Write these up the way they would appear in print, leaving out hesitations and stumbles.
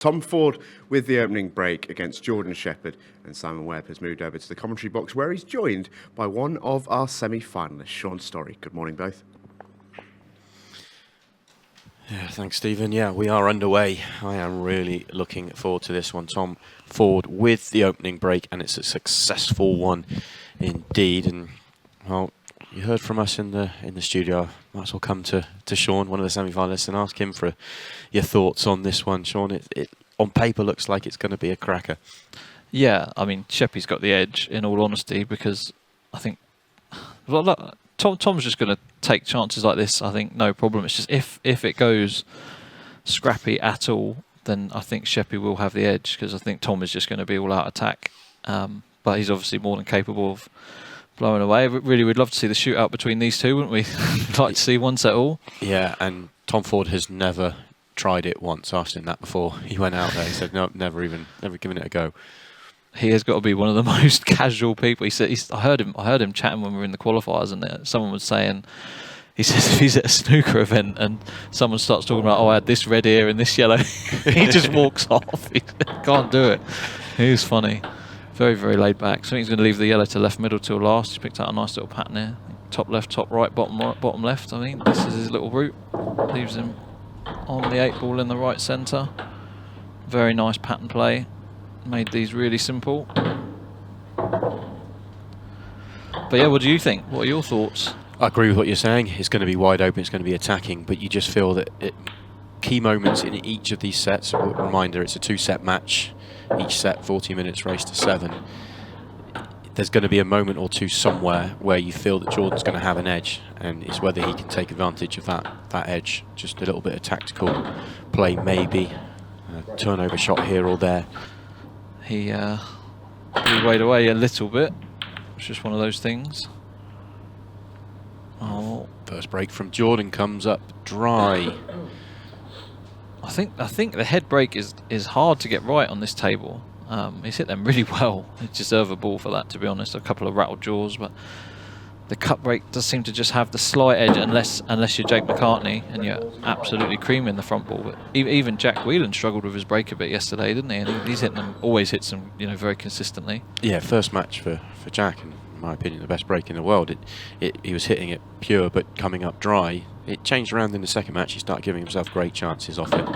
Tom Ford with the opening break against Jordan Shepard, and Simon Webb has moved over to the commentary box where he's joined by one of our semi-finalists, Sean Storey. Good morning, both. Yeah, thanks, Stephen. Yeah, we are underway. I am really looking forward to this one. Tom Ford with the opening break, and it's a successful one indeed. And well, you heard from us in the studio. Might as well come to Sean, one of the semi-finalists, and ask him for your thoughts on this one. Sean, it on paper looks like it's going to be a cracker. Yeah, I mean, Sheppy's got the edge, in all honesty, because I think Tom's just going to take chances like this. I think no problem. It's just if it goes scrappy at all, then I think Sheppy will have the edge, because I think Tom is just going to be all out attack. But he's obviously more than capable of blowing away. Really, we'd love to see the shootout between these two, wouldn't we? We'd like to see one set all. Yeah, and Tom Ford has never tried it once. Asked him that before he went out there. He said, no, never given it a go. He has got to be one of the most casual people. He said, I heard him chatting when we were in the qualifiers, and someone was saying, he says if he's at a snooker event and someone starts talking about, I had this red ear and this yellow, he just walks off. He can't do it. He's funny. Very, very laid back. So I think he's going to leave the yellow to left middle till last. He's picked out a nice little pattern here. Top left, top right, bottom left. I mean, this is his little route. Leaves him on the 8 ball in the right centre. Very nice pattern play. Made these really simple. But yeah, what do you think? What are your thoughts? I agree with what you're saying. It's going to be wide open. It's going to be attacking. But you just feel that key moments in each of these sets. Reminder: it's a 2-set match. Each set 40 minutes, race to 7. There's going to be a moment or two somewhere where you feel that Jordan's going to have an edge, and it's whether he can take advantage of that edge. Just a little bit of tactical play, maybe a turnover shot here or there. He weighed away a little bit. It's just one of those things. Oh, first break from Jordan comes up dry. I think the head break is hard to get right on this table. He's hit them really well. He deserves a ball for that, to be honest. A couple of rattled jaws, but the cut break does seem to just have the slight edge, unless you're Jake McCartney and you're absolutely creaming the front ball. But even Jack Whelan struggled with his break a bit yesterday, didn't he? And he's hitting them, always hits them, very consistently. Yeah, first match for Jack, and in my opinion, the best break in the world. He was hitting it pure, but coming up dry. It changed around in the second match. He started giving himself great chances off it.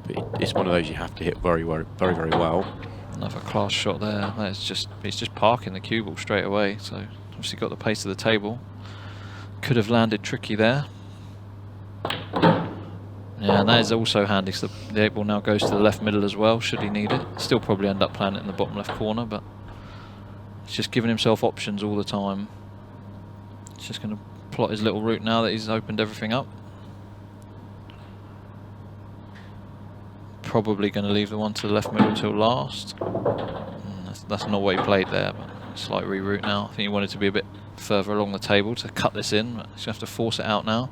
But it's one of those you have to hit very, very, very, very well. Another class shot there. It's just parking the cue ball straight away. So obviously got the pace of the table. Could have landed tricky there. Yeah, and that is also handy, because the 8 ball now goes to the left middle as well, should he need it. Still probably end up playing it in the bottom left corner, but he's just giving himself options all the time. He's just going to plot his little route now that he's opened everything up. Probably going to leave the one to the left middle till last. That's not what he played there, but slight reroute now. I think he wanted to be a bit further along the table to cut this in, but he's going to have to force it out now.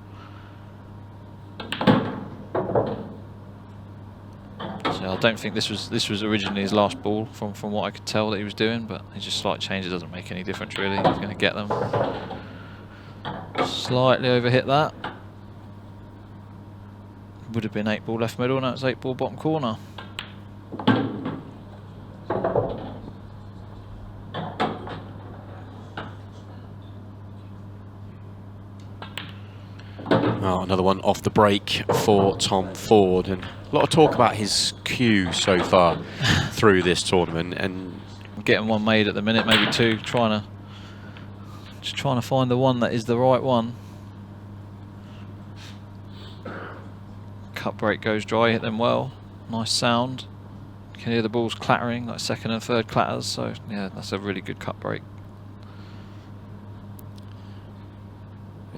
So I don't think this was originally his last ball from what I could tell that he was doing, but it's just slight changes, doesn't make any difference really. He's going to get them. Slightly overhit that. Would have been 8 ball left middle, now it's 8 ball bottom corner. Oh, another one off the break for Tom Ford, and a lot of talk about his cue so far through this tournament, and getting one made at the minute, maybe two, trying to find the one that is the right one. Cut break goes dry, hit them well. Nice sound. You can hear the balls clattering, like second and third clatters, so yeah, that's a really good cut break.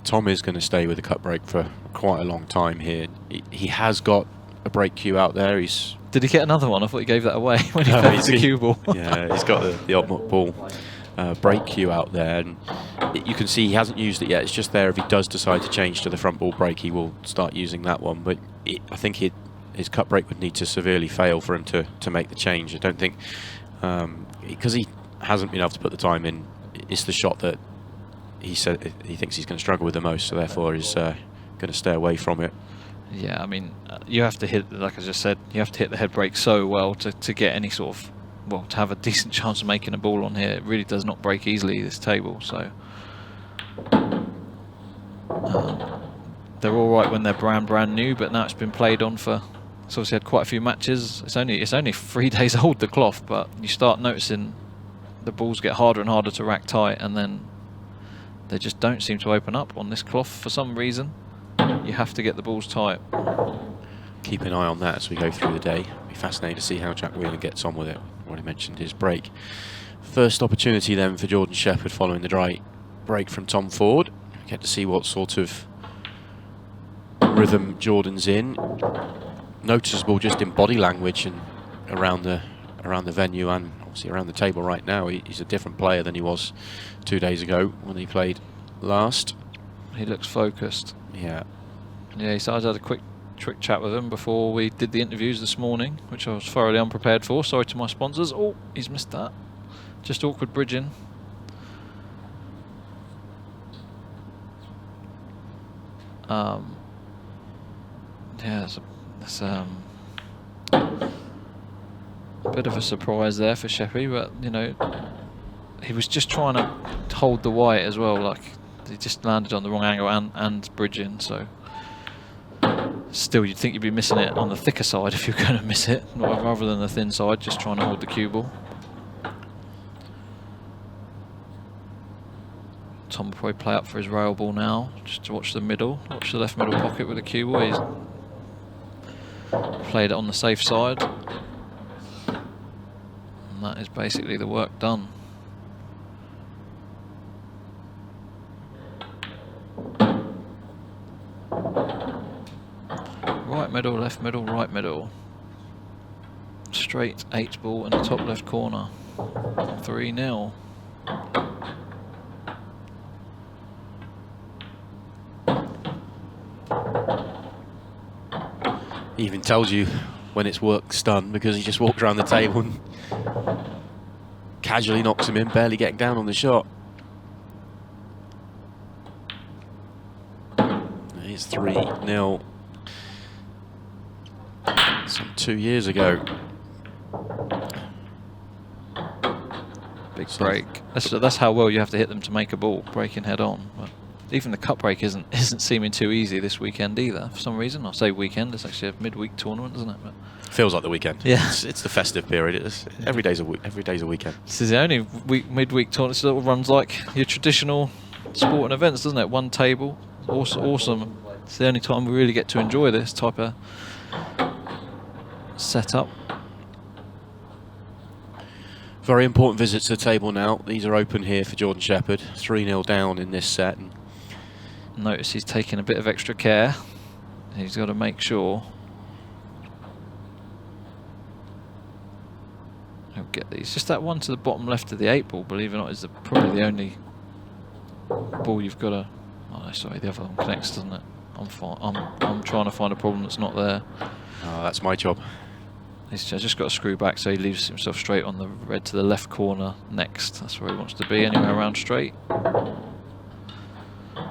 Tom is going to stay with the cut break for quite a long time here. He has got a break cue out there. Did he get another one? I thought he gave that away when he played the cue ball. Yeah, he's got the odd ball break cue out there, and you can see he hasn't used it yet. It's just there. If he does decide to change to the front ball break, he will start using that one. But I think his cut break would need to severely fail for him to make the change. I don't think, because he hasn't been able to put the time in. It's the shot that he said he thinks he's going to struggle with the most, so therefore he's going to stay away from it. Yeah, I mean, you have to hit, like I just said, you have to hit the head break so well to get any sort of, well, to have a decent chance of making a ball on here. It really does not break easily, this table. So they're all right when they're brand new, but now it's been played on for. It's obviously had quite a few matches. It's only 3 days old, the cloth, but you start noticing the balls get harder and harder to rack tight, and then they just don't seem to open up on this cloth for some reason. You have to get the balls tight. Keep an eye on that as we go through the day. Be fascinating to see how Jack Wheeler gets on with it. Already mentioned his break. First opportunity then for Jordan Shepard following the dry break from Tom Ford. Get to see what sort of rhythm Jordan's in. Noticeable just in body language and around the venue and obviously around the table right now. He's a different player than he was 2 days ago when he played last. He looks focused. Yeah. Yeah, so I had a quick chat with him before we did the interviews this morning, which I was thoroughly unprepared for. Sorry to my sponsors. Oh, he's missed that. Just awkward bridging. Yeah, it's a bit of a surprise there for Shepard, but you know, he was just trying to hold the white as well. Like he just landed on the wrong angle and bridging. So still, you'd think you'd be missing it on the thicker side if you're going to miss it, rather than the thin side. Just trying to hold the cue ball. Tom will probably play up for his rail ball now, just to watch the middle, watch the left middle pocket with the cue ball. He's played it on the safe side, and that is basically the work done. Right middle, left middle, right middle. Straight 8 ball in the top left corner. 3-0. He even tells you when it's work's done because he just walked around the table and casually knocks him in, barely getting down on the shot. It's 3-0. Some 2 years ago. Big break. That's how well you have to hit them to make a ball, breaking head on. But even the cut break isn't seeming too easy this weekend either. For some reason, I say weekend. It's actually a midweek tournament, isn't it? But feels like the weekend. Yeah, it's the festive period. Every day's a weekend. This is the only midweek tournament that runs like your traditional sporting events, doesn't it? One table, awesome. It's the only time we really get to enjoy this type of setup. Very important visit to the table now. These are open here for Jordan Shepard. 3-0 down in this set. And notice he's taking a bit of extra care. He's got to make sure he'll get these. Just that one to the bottom left of the 8 ball, believe it or not, is probably the only ball you've got to. Oh, sorry, the other one connects, doesn't it? I'm trying to find a problem that's not there. Oh, that's my job. He's just got to screw back so he leaves himself straight on the red to the left corner next. That's where he wants to be, anywhere around straight.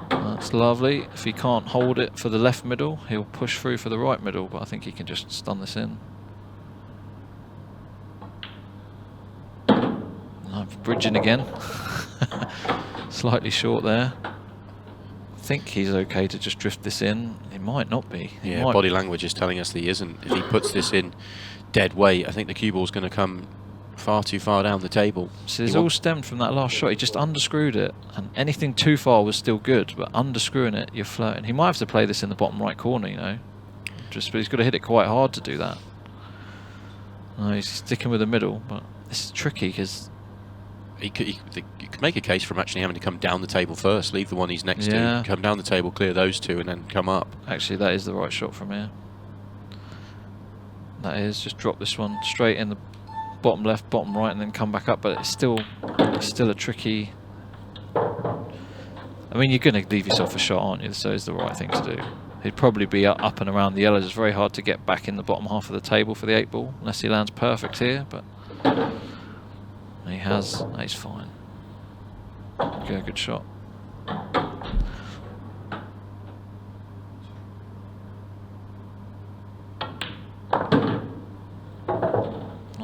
That's lovely. If he can't hold it for the left middle, he'll push through for the right middle, but I think he can just stun this in. Bridging again. Slightly short there. I think he's okay to just drift this in. He might not be. Yeah, body language is telling us that he isn't. If he puts this in dead weight, I think the cue ball's going to come far too far down the table. So it's all stemmed from that last shot. He just underscrewed it, and anything too far was still good, but underscrewing it, you're floating. He might have to play this in the bottom right corner, you know. But he's got to hit it quite hard to do that. No, he's sticking with the middle, but this is tricky because you could make a case for him actually having to come down the table first, leave the one he's next to, come down the table, clear those two, and then come up. Actually, that is the right shot from here. That is, just drop this one straight in the bottom left, bottom right, and then come back up. But it's still a tricky. I mean, you're going to leave yourself a shot, aren't you? So it's the right thing to do. He'd probably be up and around the yellows. It's very hard to get back in the bottom half of the table for the 8 ball, unless he lands perfect here. But he has. He's fine. Okay, good shot.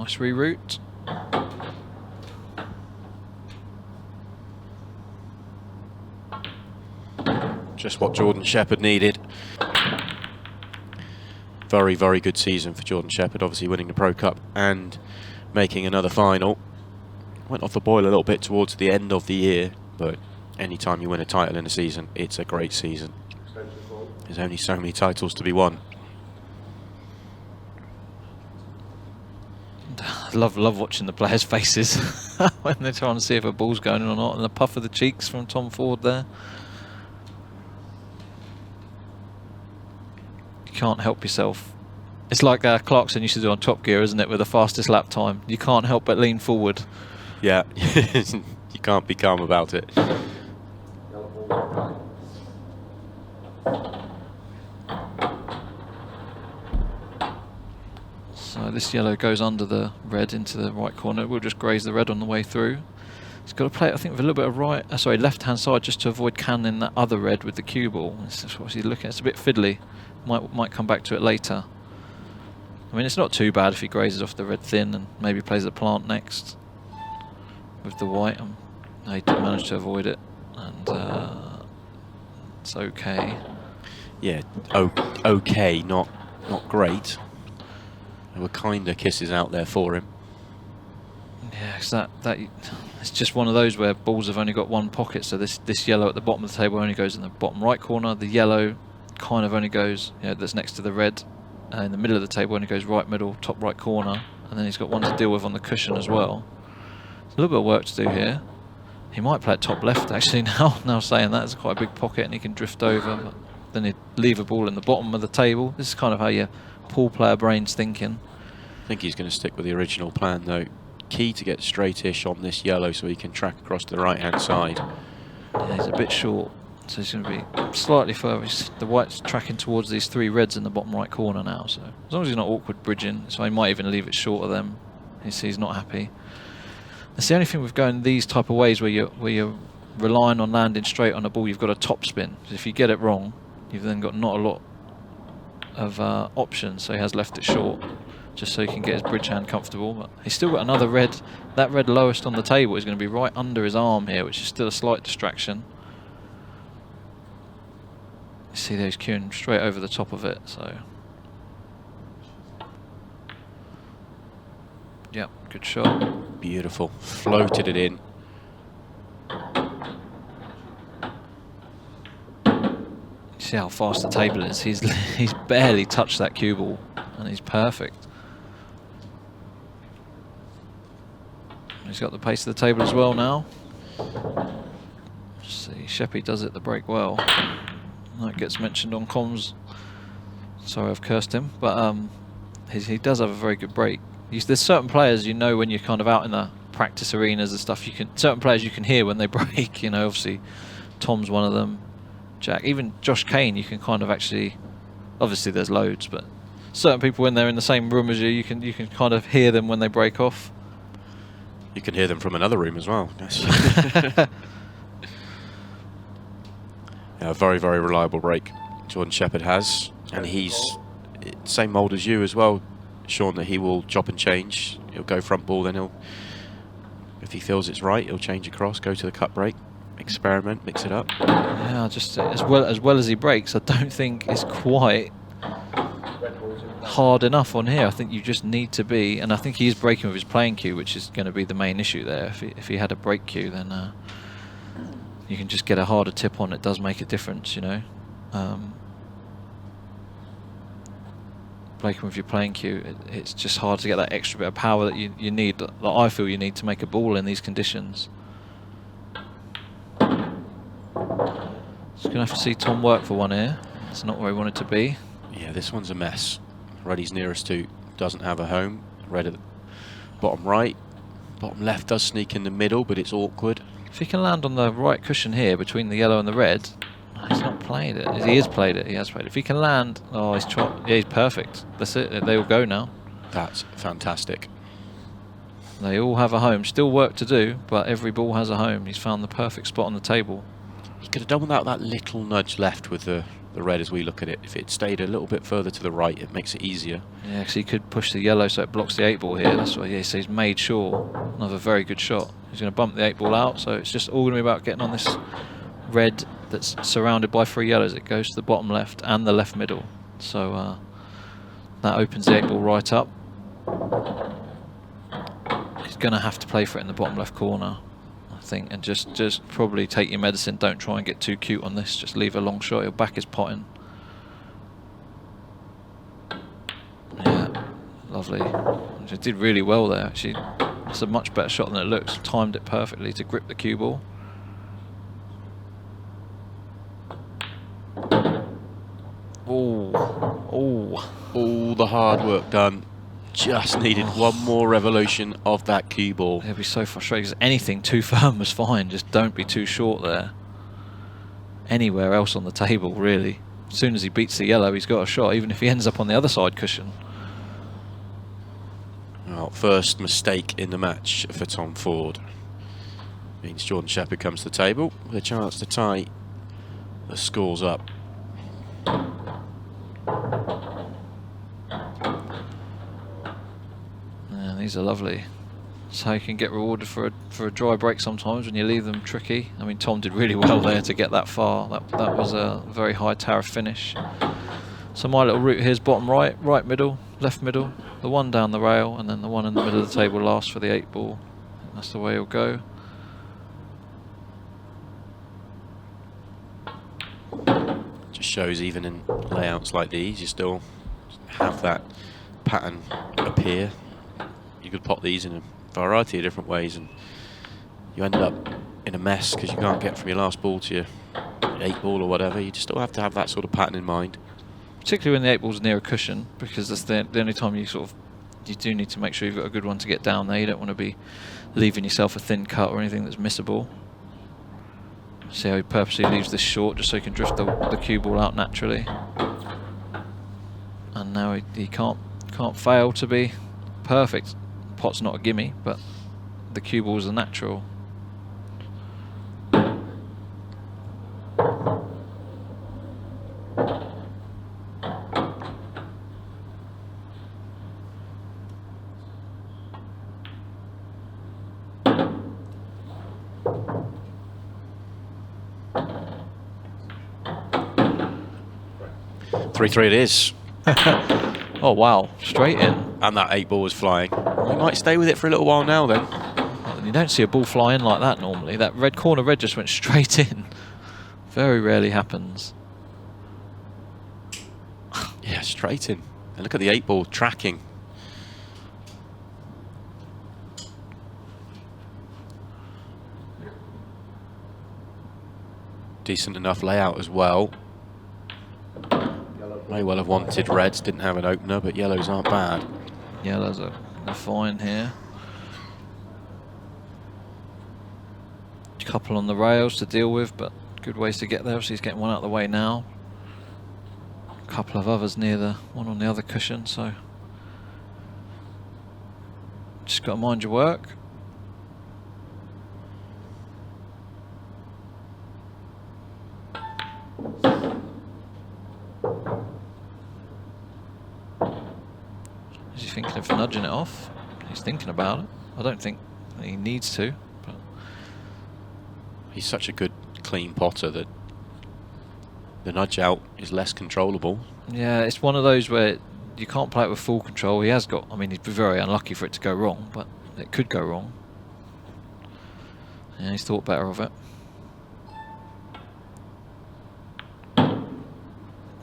Nice reroute. Just what Jordan Shepard needed. Very, very good season for Jordan Shepard, obviously winning the Pro Cup and making another final. Went off the boil a little bit towards the end of the year, but anytime you win a title in a season, it's a great season. There's only so many titles to be won. Love watching the players' faces when they're trying to see if a ball's going in or not, and the puff of the cheeks from Tom Ford there. You can't help yourself. It's like Clarkson used to do on Top Gear, isn't it, with the fastest lap time? You can't help but lean forward. Yeah, you can't be calm about it. So this yellow goes under the red into the right corner. We'll just graze the red on the way through. He's got to play it, I think, with a little bit of left-hand side, just to avoid canning that other red with the cue ball. That's what he's looking at. It's a bit fiddly. Might come back to it later. I mean, it's not too bad if he grazes off the red thin and maybe plays the plant next with the white. He did manage to avoid it, and it's okay. Yeah, okay, not great. There were kind of kisses out there for him. Yeah, because that it's just one of those where balls have only got one pocket. So this yellow at the bottom of the table only goes in the bottom right corner. The yellow kind of only goes, that's next to the red. In the middle of the table only goes right middle, top right corner. And then he's got one to deal with on the cushion as well. There's a little bit of work to do here. He might play it top left actually now saying that. It's quite a big pocket and he can drift over. But then he'd leave a ball in the bottom of the table. This is kind of how your pool player brain's thinking. I think he's going to stick with the original plan though. Key to get straightish on this yellow so he can track across to the right hand side. Yeah, he's a bit short, so he's going to be slightly further. The white's tracking towards these three reds in the bottom right corner now, so as long as he's not awkward bridging, so he might even leave it short of them. He's not happy. That's the only thing with going these type of ways where you're relying on landing straight on a ball. You've got a top spin. So if you get it wrong, you've then got not a lot of options. So he has left it short, just so he can get his bridge hand comfortable. But he's still got another red. That red lowest on the table is going to be right under his arm here, which is still a slight distraction. You see there, he's queuing straight over the top of it. So, yep, good shot. Beautiful. Floated it in. See how fast the table is. He's barely touched that cue ball, and he's perfect. He's got the pace of the table as well now. See, Shepard does it the break well. That gets mentioned on comms. Sorry, I've cursed him, but he does have a very good break. There's certain players, when you're kind of out in the practice arenas and stuff, certain players you can hear when they break. Obviously, Tom's one of them. Jack, even Josh Kane, you can kind of actually. Obviously, there's loads, but certain people when they're in the same room as you can kind of hear them when they break off. You can hear them from another room as well. Yes. Yeah, very, very reliable break Jordan Shepard has, and he's same mould as you as well, Sean, that he will chop and change. He'll go front ball, then if he feels it's right, he'll change across, go to the cut break, experiment, mix it up. Yeah, just as well as he breaks, I don't think it's quite hard enough on here. I think you just need to be, and I think he is breaking with his playing cue, which is going to be the main issue there. If he had a break cue, then you can just get a harder tip on. It does make a difference, Breaking with your playing cue, it's just hard to get that extra bit of power that you need, that I feel you need to make a ball in these conditions. Just going to have to see Tom work for one here. It's not where he wanted to be. Yeah, this one's a mess. Red he's nearest to doesn't have a home. Red at the bottom right. Bottom left does sneak in the middle, but it's awkward. If he can land on the right cushion here between the yellow and the red, he's not played it. He has played it. He has played it. If he can land, he's perfect. That's it. They all go now. That's fantastic. They all have a home. Still work to do, but every ball has a home. He's found the perfect spot on the table. He could have done without that little nudge left with the the red as we look at it. If it stayed a little bit further to the right, it makes it easier. Yeah, because he could push the yellow so it blocks the 8-ball here. That's why he's made sure. Another very good shot. He's going to bump the 8-ball out, so it's just all going to be about getting on this red that's surrounded by 3 yellows. It goes to the bottom left and the left middle. So that opens the 8-ball right up. He's going to have to play for it in the bottom left corner, I think, and just probably take your medicine. Don't try and get too cute on this. Just leave a long shot. He'll back his pot in. Yeah, lovely. She did really well there, actually. It's a much better shot than it looks. Timed it perfectly to grip the cue ball. All the hard work done. Just needed one more revolution of that cue ball. He'll be so frustrated because anything too firm was fine. Just don't be too short there. Anywhere else on the table, really. As soon as he beats the yellow, he's got a shot, even if he ends up on the other side cushion. Well, first mistake in the match for Tom Ford. Means Jordan Shepard comes to the table with a chance to tie the scores up. Yeah, these are lovely. That's how you can get rewarded for a dry break sometimes when you leave them tricky. I mean, Tom did really well there to get that far. That was a very high tariff finish. So my little route here is bottom right, right middle, left middle, the one down the rail, and then the one in the middle of the table last for the 8-ball. That's the way he'll go. Just shows even in layouts like these, you still have that pattern appear. You could pot these in a variety of different ways, and you end up in a mess because you can't get from your last ball to your 8-ball or whatever. You just still have to have that sort of pattern in mind. Particularly when the 8-ball's near a cushion, because that's the only time you do need to make sure you've got a good one to get down there. You don't want to be leaving yourself a thin cut or anything that's missable. See how he purposely leaves this short just so he can drift the cue ball out naturally. And now he can't fail to be perfect. Pot's not a gimme, but the cue ball's a natural. Three it is. Oh wow, straight in. And that 8-ball was flying. We might stay with it for a little while now then. Well, you don't see a ball fly in like that normally. That red corner red just went straight in. Very rarely happens. Yeah, straight in. And look at the 8-ball tracking. Decent enough layout as well. May well have wanted reds, didn't have an opener, but yellows aren't bad. Yellows are fine here. A couple on the rails to deal with, but good ways to get there. So he's getting one out of the way now. A couple of others near the one on the other cushion, so just got to mind your work. Is he thinking of nudging it off? He's thinking about it. I don't think he needs to. But He's such a good clean potter that the nudge out is less controllable. yeah, it's one of those where you can't play it with full control. He has got, I mean, he'd be very unlucky for it to go wrong, but it could go wrong. Yeah, he's thought better of it.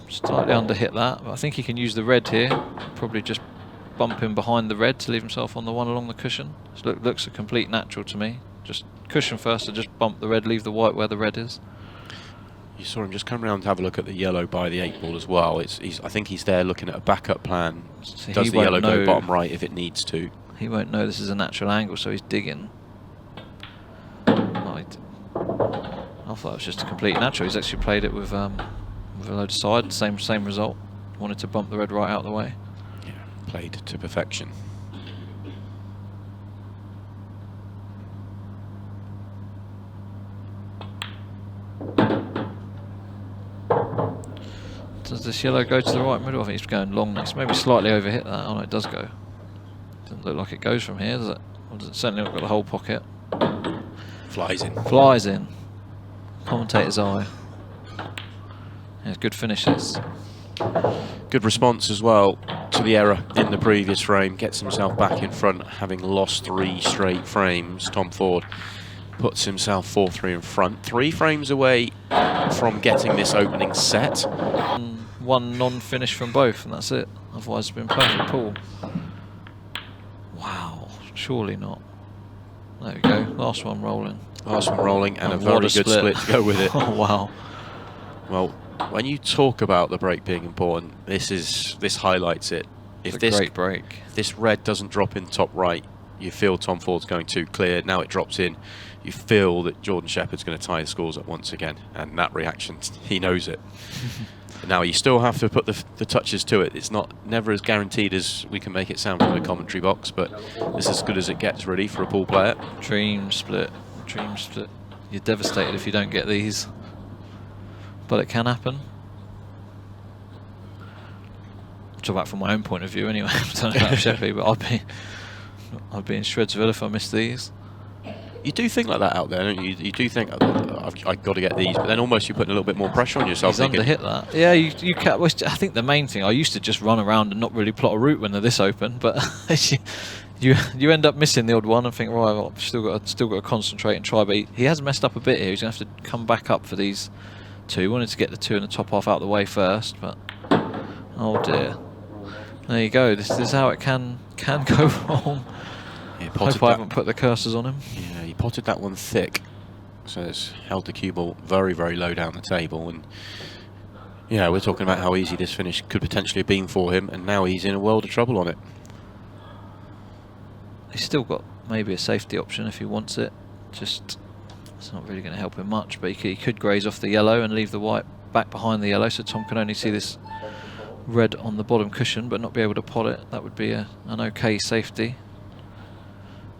Slightly under hit that, but I think he can use the red here. Probably just bump him behind the red to leave himself on the one along the cushion. Looks a complete natural to me. Just cushion first and just bump the red, leave the white where the red is. You saw him just come around to have a look at the yellow by the 8-ball as well. I think he's there looking at a backup plan. See, Does the yellow go bottom right if it needs to? He won't know this is a natural angle, so he's digging. Right. I thought it was just a complete natural. He's actually played it with a load of side, same result. Wanted to bump the red right out of the way. Yeah, played to perfection. this yellow go to the right middle? I think he's going long next. Maybe slightly overhit that. Oh no, it does go. Doesn't look like it goes from here, does it? Or does it certainly not got the whole pocket? Flies in. Flies in. Commentator's eye. Yeah, good finishes. Good response as well to the error in the previous frame. Gets himself back in front, having lost 3 straight frames. Tom Ford puts himself 4-3 in front. 3 frames away from getting this opening set. One non-finish from both, and that's it. Otherwise, it's been perfect pool. Wow, surely not. There we go. Last one rolling. Last one rolling, and a what very a good split to go with it. Oh wow. Well, when you talk about the break being important, this highlights it. If It's a great break. If this red doesn't drop in top right, you feel Tom Ford's going too clear. Now it drops in. You feel that Jordan Shepard's going to tie the scores up once again, and that reaction, he knows it. Now you still have to put the touches to it. It's never as guaranteed as we can make it sound from the commentary box, but it's as good as it gets really for a pool player. Dream split. Dream split. You're devastated if you don't get these, but it can happen. Talk about from my own point of view anyway. I don't know about Shepard, but I'd be in shreds of it if I missed these. You do think like that out there, don't you? You do think, I've got to get these, but then almost you're putting a little bit more pressure on yourself. He's underhit that. Yeah, you can't. I think the main thing, I used to just run around and not really plot a route when they're this open, but you end up missing the odd one and think, right, I've still got to concentrate and try. But he has messed up a bit here. He's going to have to come back up for these 2. He wanted to get the 2 in the top half out of the way first, but oh dear. There you go. This is how it can go wrong. Yeah, Hope I haven't put the cursors on him. Yeah, he potted that one thick, so it's held the cue ball very, very low down the table. And yeah, we're talking about how easy this finish could potentially have been for him, and now he's in a world of trouble on it. He's still got maybe a safety option if he wants it. Just it's not really going to help him much, but he could graze off the yellow and leave the white back behind the yellow, so Tom can only see this red on the bottom cushion but not be able to pot it. That would be an okay safety.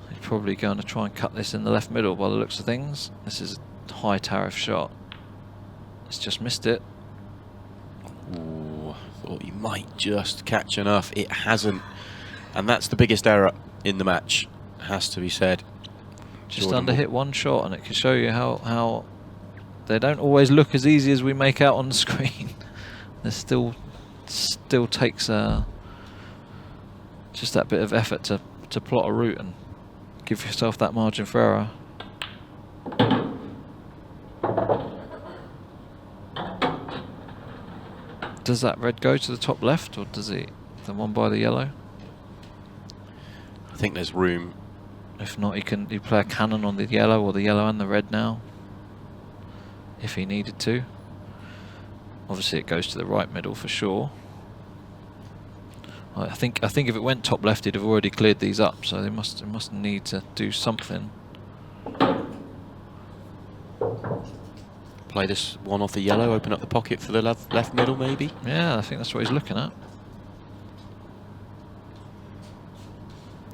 He's probably going to try and cut this in the left middle by the looks of things. This is a high tariff shot. It's just missed it. Ooh, I thought he might just catch enough. It hasn't, and that's the biggest error in the match, has to be said. Just underhit one shot, and it can show you how they don't always look as easy as we make out on the screen. There's still takes just that bit of effort to plot a route and give yourself that margin for error. Does that red go to the top left, or does the one by the yellow? I think there's room. If not, you play a cannon on the yellow or the yellow and the red now, if he needed to. Obviously, it goes to the right middle for sure. I think if it went top left, he'd have already cleared these up. So they must need to do something. Play this one off the yellow, open up the pocket for the left middle, maybe. Yeah, I think that's what he's looking at.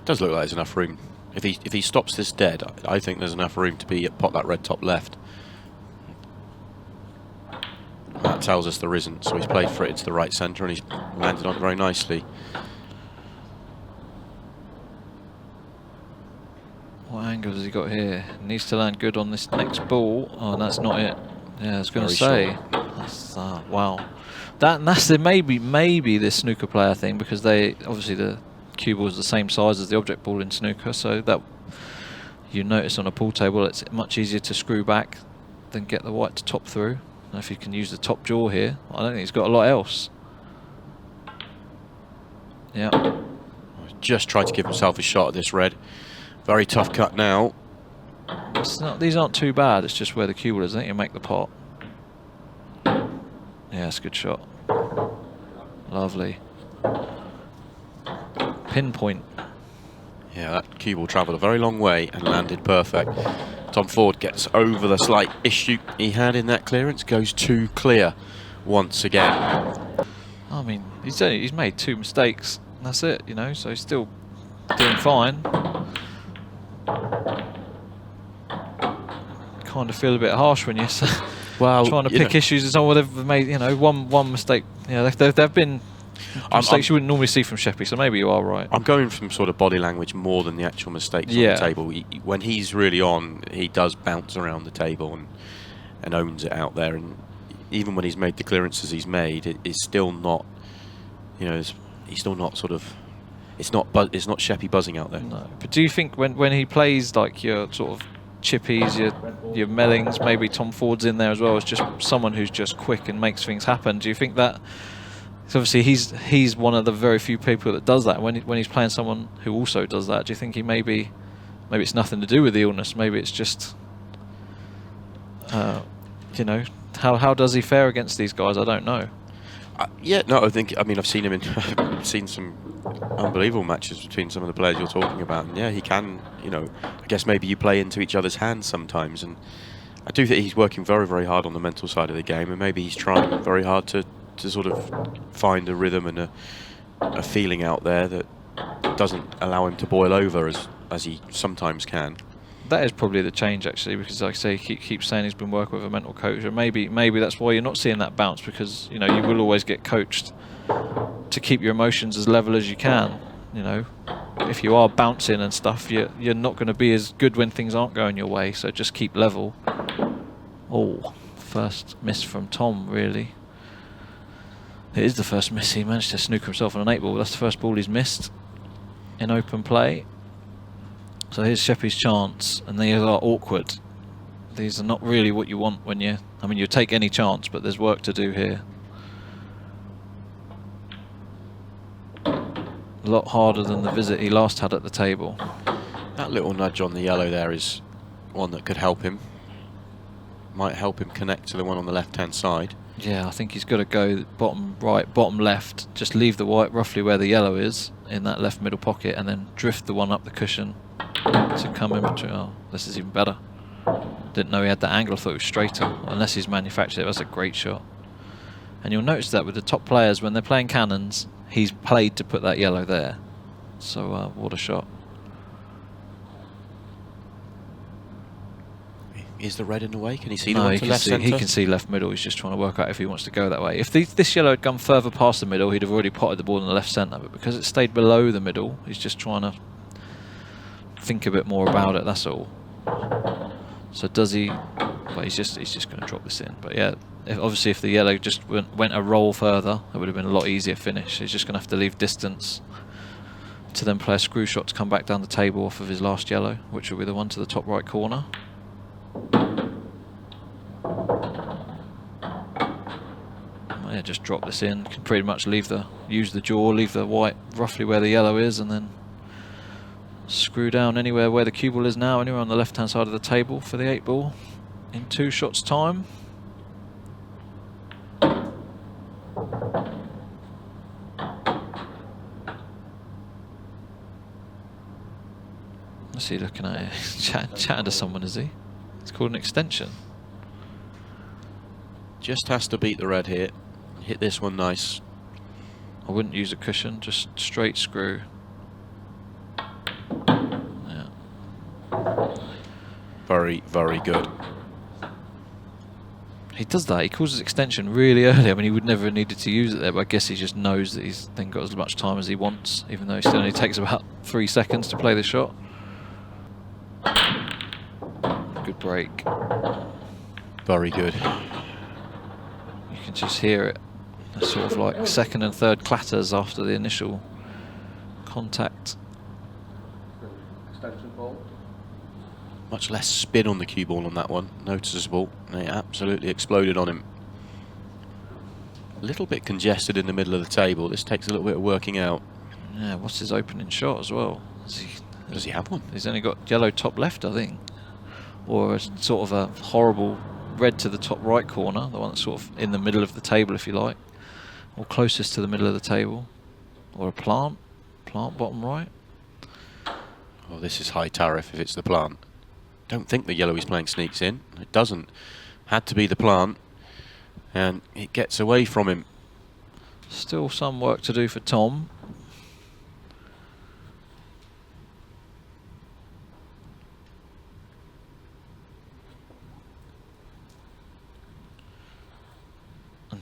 Does look like there's enough room. If he stops this dead, I think there's enough room to pot that red top left. That tells us there isn't, so he's played for it into the right centre and he's landed on it very nicely. What angle has he got here? He needs to land good on this next ball. Oh, that's not it. Yeah, I was going to say. That's, wow. That's maybe this snooker player thing, because they obviously the cue ball is the same size as the object ball in snooker, so that you notice on a pool table it's much easier to screw back than get the white to top through. And if you can use the top jaw here, I don't think he's got a lot else. Yeah. Just tried to give himself a shot at this red. Very tough cut now. These aren't too bad, it's just where the cue ball is. I think you make the pot. Yeah, it's a good shot. Lovely. Pinpoint. Yeah, that cue ball travelled a very long way and landed perfect. Tom Ford gets over the slight issue he had in that clearance, goes too clear once again. I mean, he's made 2 mistakes, and that's it, you know, so he's still doing fine. Kind of feel a bit harsh when you Well, trying to you pick know, issues. It's all they've made. One mistake. Yeah, they've been mistakes you wouldn't normally see from Sheppy. So maybe you are right. I'm going from sort of body language more than the actual mistakes on the table. When he's really on, he does bounce around the table and owns it out there. And even when he's made the clearances he's made, it's still not, he's still not sort of, it's not Sheppy buzzing out there. No, but do you think when he plays like your sort of chippies, your Mellings, maybe Tom Ford's in there as well, as just someone who's just quick and makes things happen? Do you think that? So obviously he's one of the very few people that does that. When he's playing someone who also does that, do you think he maybe it's nothing to do with the illness? Maybe it's just, how does he fare against these guys? I don't know. I've seen him in seen some unbelievable matches between some of the players you're talking about, and yeah, he can. I guess maybe you play into each other's hands sometimes, and I do think he's working very, very hard on the mental side of the game, and maybe he's trying very hard to sort of find a rhythm and a feeling out there that doesn't allow him to boil over as he sometimes can. That is probably the change, actually, because like I say, he keeps saying he's been working with a mental coach, and maybe that's why you're not seeing that bounce, because you will always get coached to keep your emotions as level as you can. If you are bouncing and stuff, you're not going to be as good when things aren't going your way. So just keep level. Oh, first miss from Tom, really. It is the first miss. He managed to snooker himself on an 8-ball. That's the first ball he's missed in open play. So here's Sheppy's chance, and these are awkward. These are not really what you want when you take any chance, but there's work to do here. A lot harder than the visit he last had at the table. That little nudge on the yellow there is one that could help him. Might help him connect to the one on the left-hand side. Yeah, I think he's got to go bottom right, bottom left. Just leave the white roughly where the yellow is in that left middle pocket, and then drift the one up the cushion to come in between. Oh, this is even better. Didn't know he had that angle. I thought it was straighter. Unless he's manufactured it. That's a great shot. And you'll notice that with the top players, when they're playing cannons, he's played to put that yellow there. So what a shot. Is the red in the way? Can he see the No, one he to can left see, centre? he can see left middle. He's just trying to work out if he wants to go that way. If this yellow had gone further past the middle, he'd have already potted the ball in the left centre. But because it stayed below the middle, he's just trying to think a bit more about it. That's all. So does he? Well, he's just going to drop this in. But yeah, obviously if the yellow just went a roll further, it would have been a lot easier finish. He's just going to have to leave distance to then play a screw shot to come back down the table off of his last yellow, which will be the one to the top right corner. Yeah, just drop this in. Can pretty much use the jaw, leave the white roughly where the yellow is, and then screw down anywhere where the cue ball is now, anywhere on the left hand side of the table for the 8-ball in 2 shots time. What's he looking at here? Chatting to someone, is he? It's called an extension. Just has to beat the red here. Hit this one nice. I wouldn't use a cushion, just straight screw. Yeah. Very, very good. He does that. He calls his extension really early. I mean, he would never have needed to use it there, but I guess he just knows that he's then got as much time as he wants, even though it still only takes about 3 seconds to play the shot. Good break. Very good. You can just hear it. It's sort of like second and third clatters after the initial contact. Much less spin on the cue ball on that one. Noticeable. It absolutely exploded on him. A little bit congested in the middle of the table. This takes a little bit of working out. Yeah, what's his opening shot as well? Does he have one? He's only got yellow top left, I think. Or a sort of a horrible red to the top right corner, the one that's sort of in the middle of the table, if you like. Or closest to the middle of the table. Or a plant bottom right. Oh, this is high tariff if it's the plant. Don't think the yellow he's playing sneaks in. It doesn't. Had to be the plant. And it gets away from him. Still some work to do for Tom.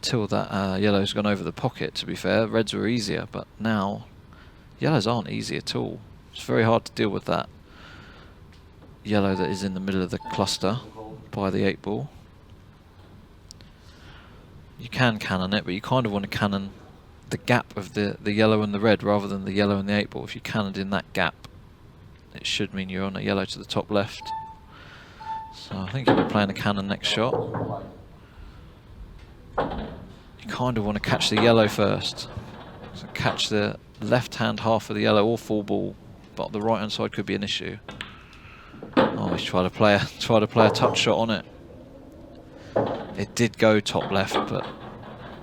until that yellow's gone over the pocket, to be fair. Reds were easier, but now yellows aren't easy at all. It's very hard to deal with that yellow that is in the middle of the cluster by the 8 ball. You can cannon it, but you kind of want to cannon the gap of the yellow and the red rather than the yellow and the 8 ball. If you cannoned in that gap, it should mean you're on a yellow to the top left. So I think you'll be playing a cannon next shot. You kind of want to catch the yellow first. So catch the left-hand half of the yellow or full ball, but the right-hand side could be an issue. Oh, he's trying to play a touch shot on it. It did go top left, but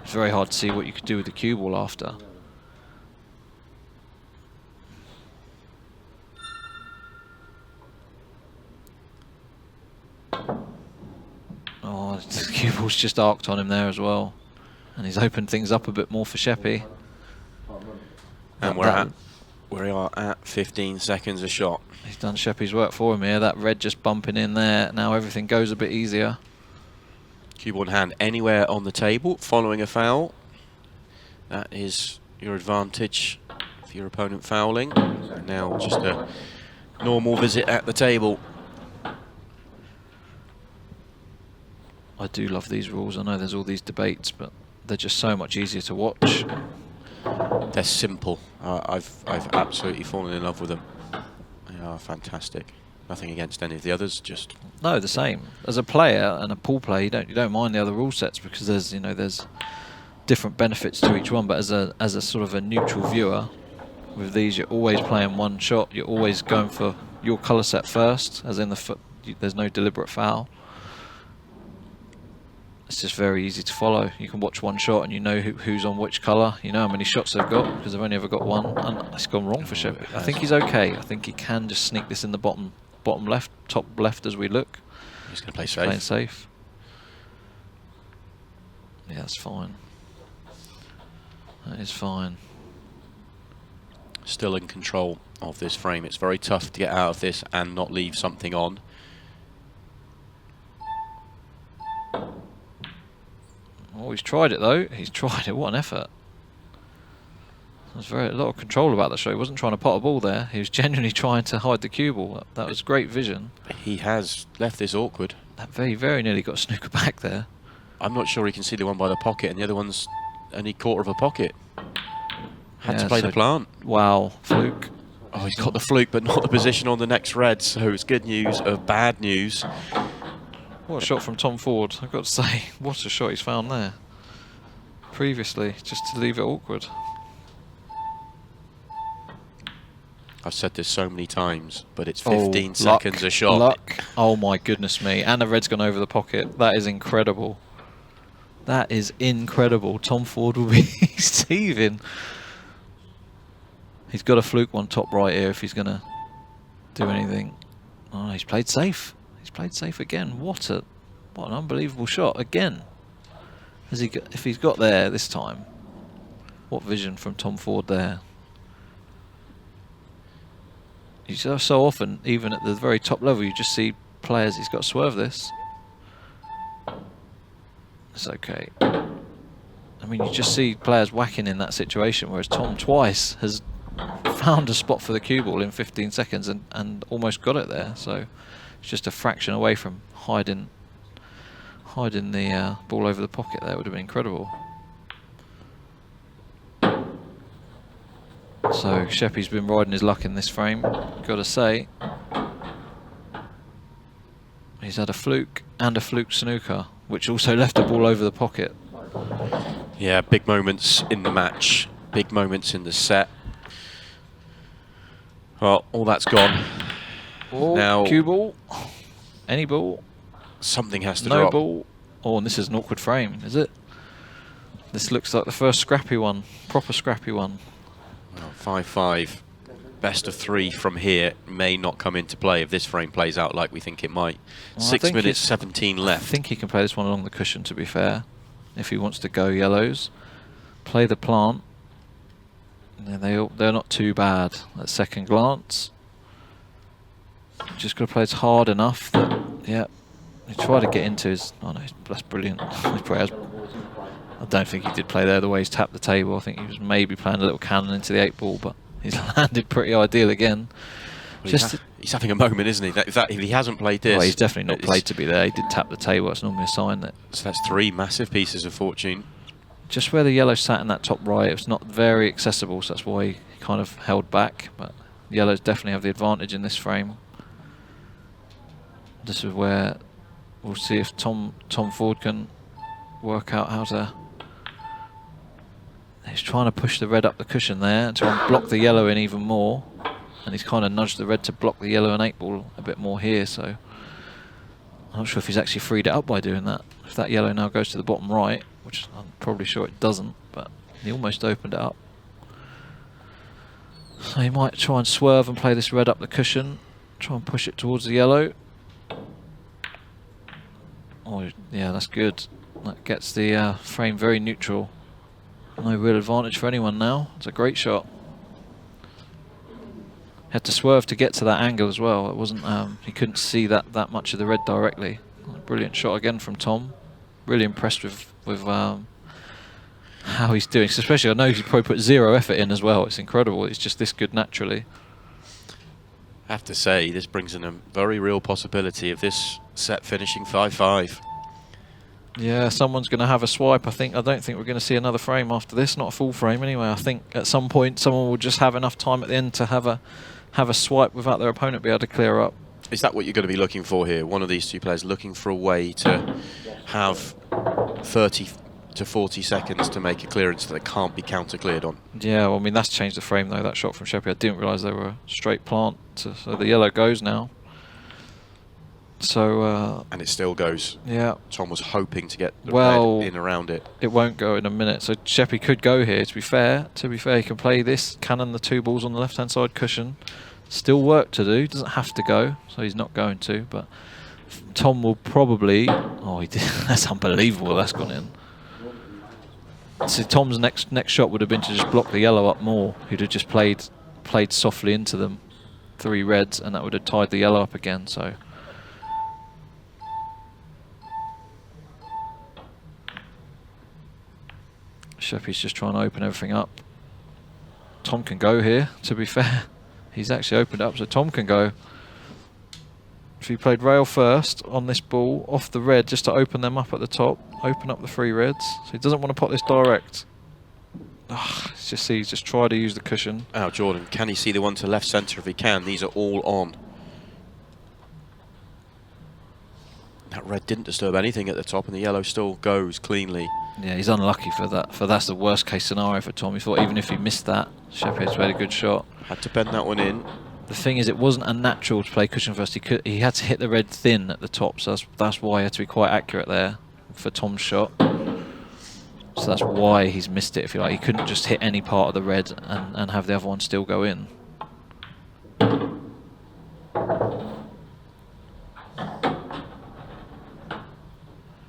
it's very hard to see what you could do with the cue ball after. Oh, the cue ball's just arced on him there as well. And he's opened things up a bit more for Sheppy. And we are at 15 seconds a shot. He's done Sheppy's work for him here. That red just bumping in there. Now everything goes a bit easier. Cue ball in hand anywhere on the table, following a foul. That is your advantage for your opponent fouling. And now just a normal visit at the table. I do love these rules. I know there's all these debates, but they're just so much easier to watch. They're simple. I've absolutely fallen in love with them. They are fantastic. Nothing against any of the others, just no, the same. As a player and a pool player, you don't mind the other rule sets because there's different benefits to each one. But as a sort of a neutral viewer, with these you're always playing one shot. You're always going for your colour set first, as in there's no deliberate foul. It's just very easy to follow. You can watch one shot and you know who's on which colour. You know how many shots they've got because they've only ever got one. And it's gone wrong for Shepard. I think he's okay. I think he can just sneak this in the bottom left, top left as we look. He's going to play He's safe. playing safe. Yeah, that's fine. That is fine. Still in control of this frame. It's very tough to get out of this and not leave something on. Oh, he's tried it though. He's tried it. What an effort. There's a lot of control about the shot. He wasn't trying to pot a ball there. He was genuinely trying to hide the cue ball. That was great vision. He has left this awkward. That very, very nearly got snooker back there. I'm not sure he can see the one by the pocket and the other one's only quarter of a pocket. Had to Yeah, play so the plant. Wow, fluke. Oh, he's got the fluke, but not the position on the next red. So it's good news of bad news. What a shot from Tom Ford. I've got to say, what a shot he's found there. Previously, just to leave it awkward. I've said this so many times, but it's 15 luck, seconds a shot. Luck. Oh my goodness me. And the red's gone over the pocket. That is incredible. That is incredible. Tom Ford will be seething. He's got a fluke one top right here if he's going to do anything. Oh, he's played safe. He's played safe again. What an unbelievable shot again. If he's got there this time, what vision from Tom Ford there. You so often, even at the very top level, you just see players, he's got to swerve this. It's okay. I mean, you just see players whacking in that situation, whereas Tom twice has found a spot for the cue ball in 15 seconds and almost got it there. So it's just a fraction away from hiding the ball over the pocket there. Would have been incredible. So Sheppy's been riding his luck in this frame, got to say. He's had a fluke and a fluke snooker, which also left a ball over the pocket. Yeah, big moments in the match, big moments in the set. Well, all that's gone. Oh, now, cue ball. Any ball. Something has to no drop. Ball. Oh, and this is an awkward frame, is it? This looks like the first scrappy one, proper scrappy one. Well, 5-5. Best of 3 from here may not come into play if this frame plays out like we think it might. Well, 6 minutes, 17 left. I think he can play this one along the cushion, to be fair, if he wants to go yellows. Play the plant. They're not too bad at second glance. Just got to play it hard enough that, yeah, he tried to get into his... Oh no, that's brilliant. He probably has I don't think he did play there the way he's tapped the table. I think he was maybe playing a little cannon into the 8-ball, but he's landed pretty ideal again. Well, he's having a moment, isn't he? If he hasn't played this... Well, he's definitely not played to be there. He did tap the table. That's normally a sign that... So that's 3 massive pieces of fortune. Just where the yellow sat in that top right, it was not very accessible, so that's why he kind of held back. But yellows definitely have the advantage in this frame. This is where we'll see if Tom Ford can work out how to... He's trying to push the red up the cushion there and try and block the yellow in even more. And he's kind of nudged the red to block the yellow and 8-ball a bit more here, so... I'm not sure if he's actually freed it up by doing that. If that yellow now goes to the bottom right, which I'm probably sure it doesn't, but he almost opened it up. So he might try and swerve and play this red up the cushion, try and push it towards the yellow. Oh yeah, that's good. That gets the frame very neutral. No real advantage for anyone now. It's a great shot. Had to swerve to get to that angle as well. It wasn't. He couldn't see that much of the red directly. Brilliant shot again from Tom. Really impressed with how he's doing. Especially, I know he's probably put 0 effort in as well. It's incredible. It's just this good naturally. I have to say, this brings in a very real possibility of this set finishing 5-5. Yeah, someone's going to have a swipe. I don't think we're going to see another frame after this. Not a full frame anyway. I think at some point someone will just have enough time at the end to have a swipe without their opponent be able to clear up. Is that what you're going to be looking for here? One of these two players looking for a way to have 30 to 40 seconds to make a clearance that can't be counter-cleared on. Yeah, well, I mean, that's changed the frame though, that shot from Shepard. I didn't realise they were a straight plant. So the yellow goes now. So and it still goes. Yeah. Tom was hoping to get the red in around it. It won't go in a minute. So Shepard could go here. To be fair, he can play this, cannon the 2 balls on the left-hand side cushion. Still work to do. Doesn't have to go, so he's not going to. But Tom will probably. Oh, he did. That's unbelievable. That's gone in. So Tom's next shot would have been to just block the yellow up more. He'd have just played softly into them, 3 reds, and that would have tied the yellow up again. So. Shepard's just trying to open everything up. Tom can go here, to be fair. He's actually opened it up, so Tom can go. If he played rail first on this ball, off the red, just to open them up at the top, open up the 3 reds. So he doesn't want to pot this direct. He's just tried to use the cushion. Oh, Jordan, can he see the one to left centre? If he can, these are all on. That red didn't disturb anything at the top, and the yellow still goes cleanly. Yeah, he's unlucky for that. That's the worst case scenario for Tom. He thought even if he missed that, Shepard's made a good shot. Had to bend that one in. The thing is, it wasn't a natural to play cushion first. He had to hit the red thin at the top, so that's why he had to be quite accurate there for Tom's shot. So that's why he's missed it, if you like. He couldn't just hit any part of the red and have the other one still go in.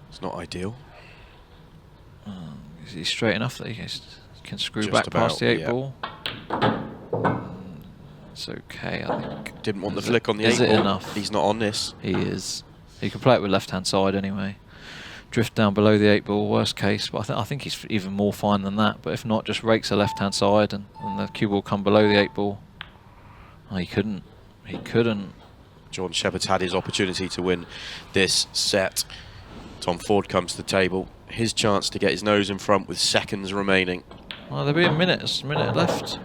It's not ideal. Is he straight enough that he can screw Just back about, past the 8 yeah. ball? It's okay, I think. Didn't want the flick on the 8 ball. Is it enough? He's not on this. He is. He can play it with left-hand side anyway. Drift down below the 8 ball, worst case. But I think he's even more fine than that. But if not, just rakes the left-hand side and the cue ball come below the 8 ball. Oh, he couldn't. He couldn't. Jordan Shepard's had his opportunity to win this set. Tom Ford comes to the table. His chance to get his nose in front with seconds remaining. Well, there'll be a minute left,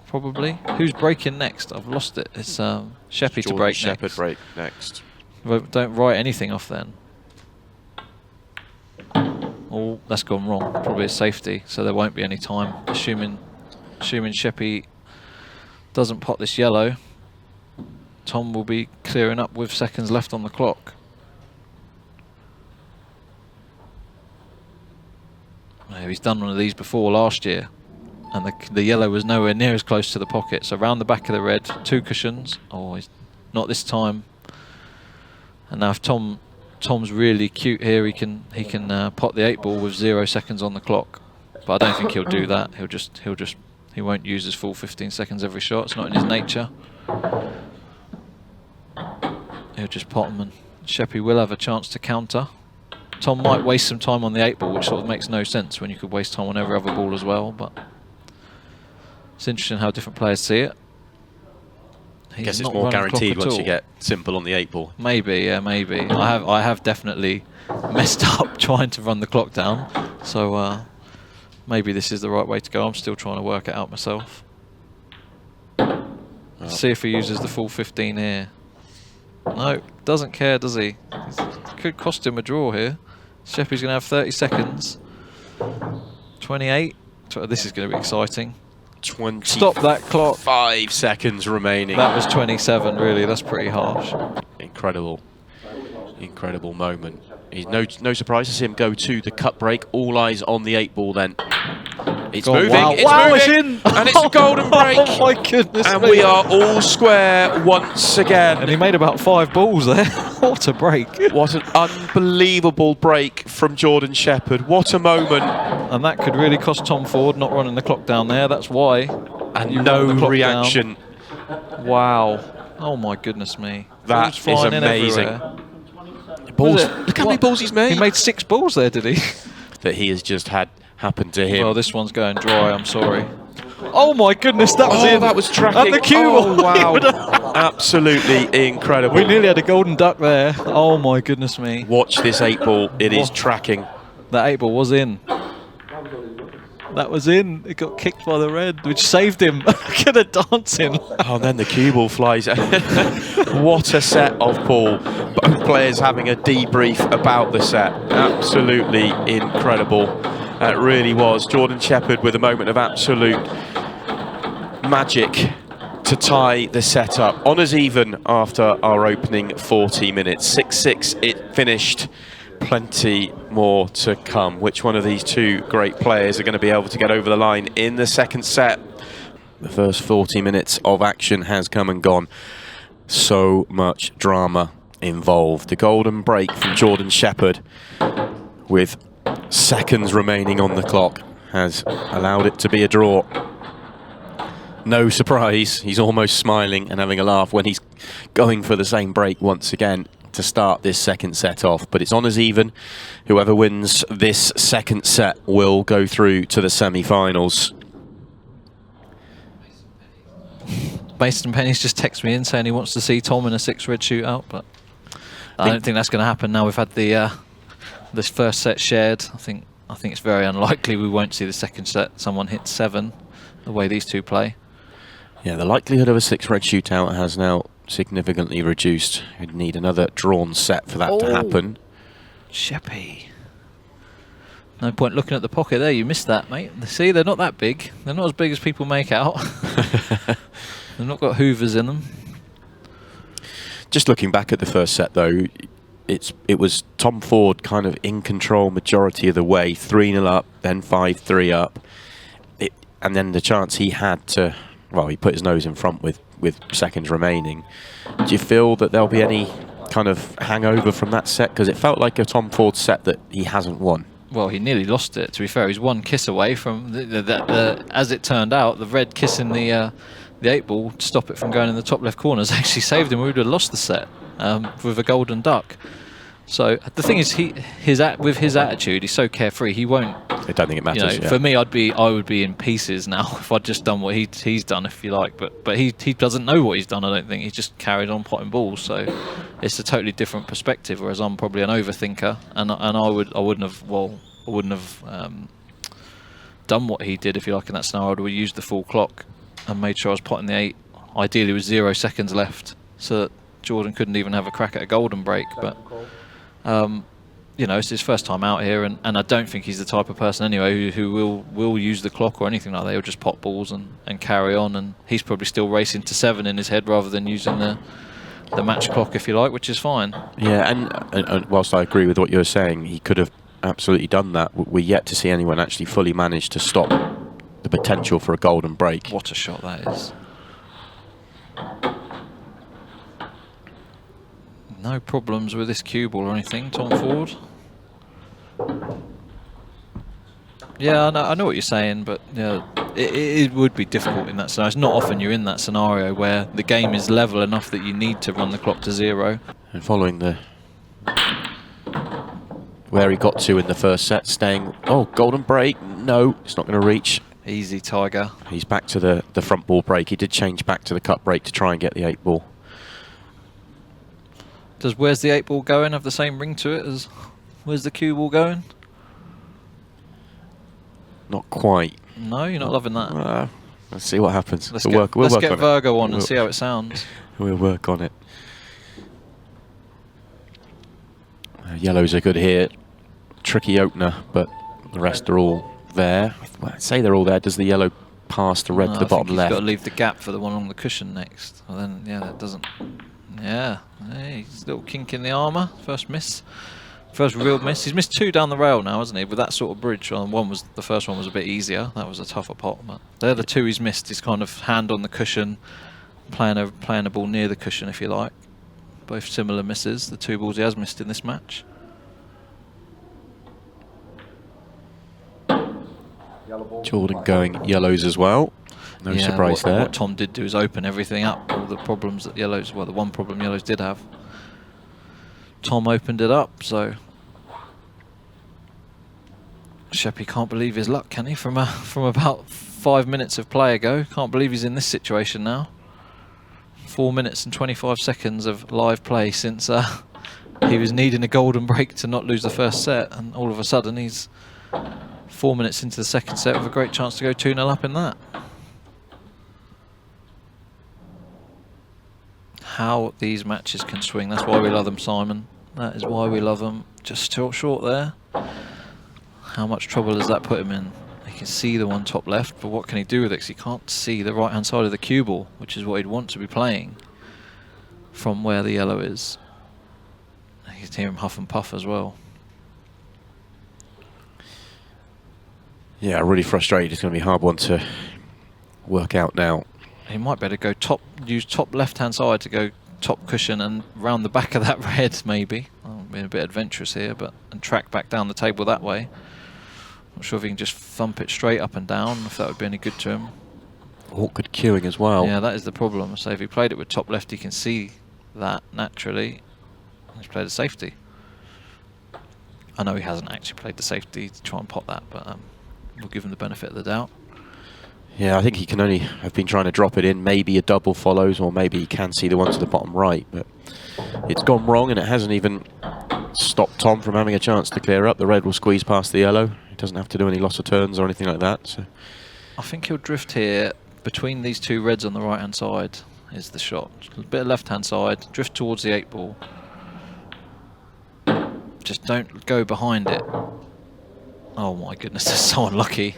probably. Who's breaking next? I've lost it. It's Shepard to break Shepard next. break next. Don't write anything off then. Oh, that's gone wrong. Probably a safety, so there won't be any time. Assuming Shepard doesn't pot this yellow, Tom will be clearing up with seconds left on the clock. He's done one of these before last year, and the yellow was nowhere near as close to the pocket. So around the back of the red, 2 cushions. Oh, he's not this time. And now if Tom's really cute here, he can pot the 8 ball with 0 seconds on the clock. But I don't think he'll do that. He won't use his full 15 seconds every shot. It's not in his nature. He'll just pot them, and Shepard will have a chance to counter. Tom might waste some time on the 8 ball, which sort of makes no sense when you could waste time on every other ball as well. But it's interesting how different players see it. I guess it's more guaranteed once you get simple on the 8 ball. Maybe, yeah, maybe. I have definitely messed up trying to run the clock down. So maybe this is the right way to go. I'm still trying to work it out myself. Let's see if he uses the full 15 here. No, doesn't care, does he? Could cost him a draw here. Shepard's going to have 30 seconds. 28. This is going to be exciting. 20. Stop that clock. 5 seconds remaining. That was 27, really. That's pretty harsh. Incredible. Incredible moment. He's no surprise to see him go to the cut break. All eyes on the 8 ball then. It's moving, wow. it's Wow, moving, it's in. And it's a golden break. Oh my goodness And me. we are all square once again. And he made about 5 balls there. What a break. What an unbelievable break from Jordan Shepard. What a moment. And that could really cost Tom Ford not running the clock down there. That's why. And no reaction. Down. Wow. Oh my goodness me. That is amazing. Balls. Look how many balls he's made. He made 6 balls there, did he? That he has just had happen to him. Well, this one's going dry, I'm sorry. Oh my goodness, that was in. That was tracking. And the cue Oh, ball. wow. Absolutely incredible. We nearly had a golden duck there. Oh my goodness me. Watch this 8 ball. It is tracking. That 8 ball was in. That was in. It got kicked by the red, which saved him. Look at the dancing. Oh, and then the cue ball flies. What a set of Paul. Both players having a debrief about the set. Absolutely incredible. It really was. Jordan Shepard with a moment of absolute magic to tie the set up. Honours even after our opening 40 minutes. 6-6 it finished. Plenty more to come. Which one of these two great players are going to be able to get over the line in the second set? The first 40 minutes of action has come and gone. So much drama involved. The golden break from Jordan Shepard with seconds remaining on the clock has allowed it to be a draw. No surprise, he's almost smiling and having a laugh when he's going for the same break once again to start this second set off, but it's honours even. Whoever wins this second set will go through to the semi-finals. Mason Penny's just texted me in saying he wants to see Tom in a 6-red shootout, but I don't think that's going to happen now we've had the this first set shared. I think it's very unlikely we won't see the second set. Someone hits 7 the way these two play. Yeah, the likelihood of a 6-red shootout has now significantly reduced. You'd need another drawn set for that to happen. Sheppy. No point looking at the pocket there. You missed that, mate. See, they're not that big. They're not as big as people make out. They've not got hoovers in them. Just looking back at the first set, though, it was Tom Ford kind of in control majority of the way. 3-0 up, then 5-3 up. And then the chance he had to... Well, he put his nose in front with seconds remaining. Do you feel that there'll be any kind of hangover from that set? Because it felt like a Tom Ford set that he hasn't won. Well, he nearly lost it, to be fair. He's one kiss away from, as it turned out, the red kissing the 8 ball to stop it from going in the top left corner has actually saved him. We would have lost the set with a golden duck. So the thing is, with his attitude, he's so carefree. He won't. I don't think it matters. For me, I would be in pieces now if I'd just done what he's done, if you like. But he doesn't know what he's done. I don't think he's just carried on potting balls. So it's a totally different perspective. Whereas I'm probably an overthinker, and I wouldn't have done what he did, if you like, in that scenario. I would have used the full clock and made sure I was potting the 8, ideally with 0 seconds left, so that Jordan couldn't even have a crack at a golden break. But you know, it's his first time out here, and I don't think he's the type of person anyway who will use the clock or anything like that. He'll just pot balls and carry on, and he's probably still racing to 7 in his head rather than using the match clock, if you like, which is fine. Yeah, and whilst I agree with what you're saying, he could have absolutely done that. We're yet to see anyone actually fully manage to stop the potential for a golden break. What a shot that is. No problems with this cue ball or anything, Tom Ford. Yeah, I know what you're saying, but yeah, it would be difficult in that scenario. It's not often you're in that scenario where the game is level enough that you need to run the clock to 0. And following the where he got to in the first set, staying... Oh, golden break. No, it's not going to reach. Easy, Tiger. He's back to the front ball break. He did change back to the cut break to try and get the 8 ball. Does Where's the 8 ball going have the same ring to it as Where's the cue ball going? Not quite. No, you're not loving that. Let's see what happens. Let's we'll get Virgo on and see how it sounds. We'll work on it. Yellows are good here. Tricky opener, but the rest are all there. Well, I'd say they're all there. Does the yellow pass the red to the bottom left? You've got to leave the gap for the one on the cushion next. Well, then, yeah, that doesn't. Yeah, hey, he's a little kink in the armour. First miss. First real miss. He's missed 2 down the rail now, hasn't he? With that sort of bridge. The first one was a bit easier. That was a tougher pot. But they're the 2 he's missed. He's kind of hand on the cushion, playing a ball near the cushion, if you like. Both similar misses. The 2 balls he has missed in this match. Jordan going yellows as well. No surprise there. What Tom did do is open everything up. All the problems that yellows, well, the one problem yellows did have. Tom opened it up, so Sheppy can't believe his luck, can he? From about 5 minutes of play ago, can't believe he's in this situation now. 4 minutes and 25 seconds of live play since he was needing a golden break to not lose the first set, and all of a sudden he's 4 minutes into the second set with a great chance to go 2-0 up in that. How these matches can swing. That's why we love them, Simon. That is why we love them. Just short there. How much trouble does that put him in? He can see the one top left, but what can he do with it? Because he can't see the right-hand side of the cue ball, which is what he'd want to be playing from where the yellow is. You can hear him huff and puff as well. Yeah, really frustrated. It's going to be a hard one to work out now. He might better go use top left-hand side to go top cushion and round the back of that red, maybe. I'm being a bit adventurous here, and track back down the table that way. Not sure if he can just thump it straight up and down, if that would be any good to him. Awkward cueing as well. Yeah, that is the problem. So if he played it with top left, he can see that naturally. He's played a safety. I know he hasn't actually played the safety to try and pot that, but we'll give him the benefit of the doubt. Yeah, I think he can only have been trying to drop it in. Maybe a double follows, or maybe he can see the one to the bottom right. But it's gone wrong, and it hasn't even stopped Tom from having a chance to clear up. The red will squeeze past the yellow. He doesn't have to do any loss of turns or anything like that. So I think he'll drift here between these 2 reds on the right-hand side is the shot. A bit of left-hand side, drift towards the 8 ball. Just don't go behind it. Oh my goodness, that's so unlucky.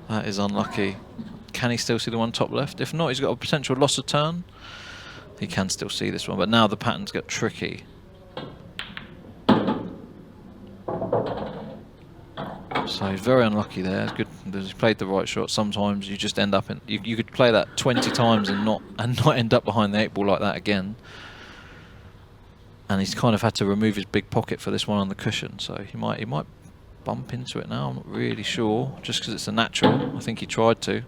That is unlucky. Can he still see the one top left? If not, he's got a potential loss of turn. He can still see this one, but now the pattern's got tricky. So he's very unlucky there. It's good that he's played the right shot. Sometimes you just end up in... You could play that 20 times and not end up behind the 8 ball like that again. And he's kind of had to remove his big pocket for this one on the cushion, so he might bump into it now. I'm not really sure, just because it's a natural. I think he tried to.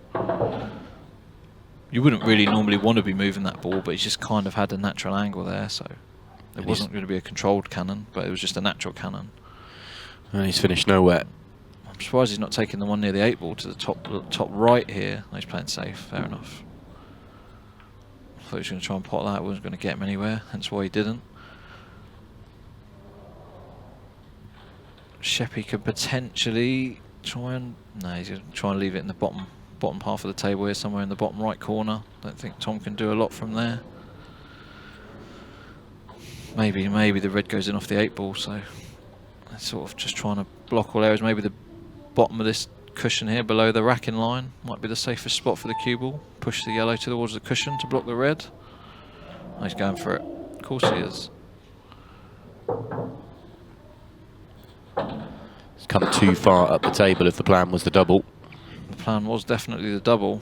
You wouldn't really normally want to be moving that ball, but he's just kind of had a natural angle there, so it wasn't going to be a controlled cannon, but it was just a natural cannon. And he's finished nowhere. I'm surprised he's not taking the one near the 8 ball to the top right here. No, he's playing safe, fair enough. I thought he was going to try and pot that. It wasn't going to get him anywhere, hence why he didn't. Sheppy could potentially try and... No, he's going to try and leave it in the bottom half of the table here, somewhere in the bottom right corner. Don't think Tom can do a lot from there. Maybe the red goes in off the 8 ball, so sort of just trying to block all areas. Maybe the bottom of this cushion here below the racking line might be the safest spot for the cue ball. Push the yellow towards the cushion to block the red. Oh, he's going for it. Of course he is. He's come too far up the table if the plan was the double. The plan was definitely the double.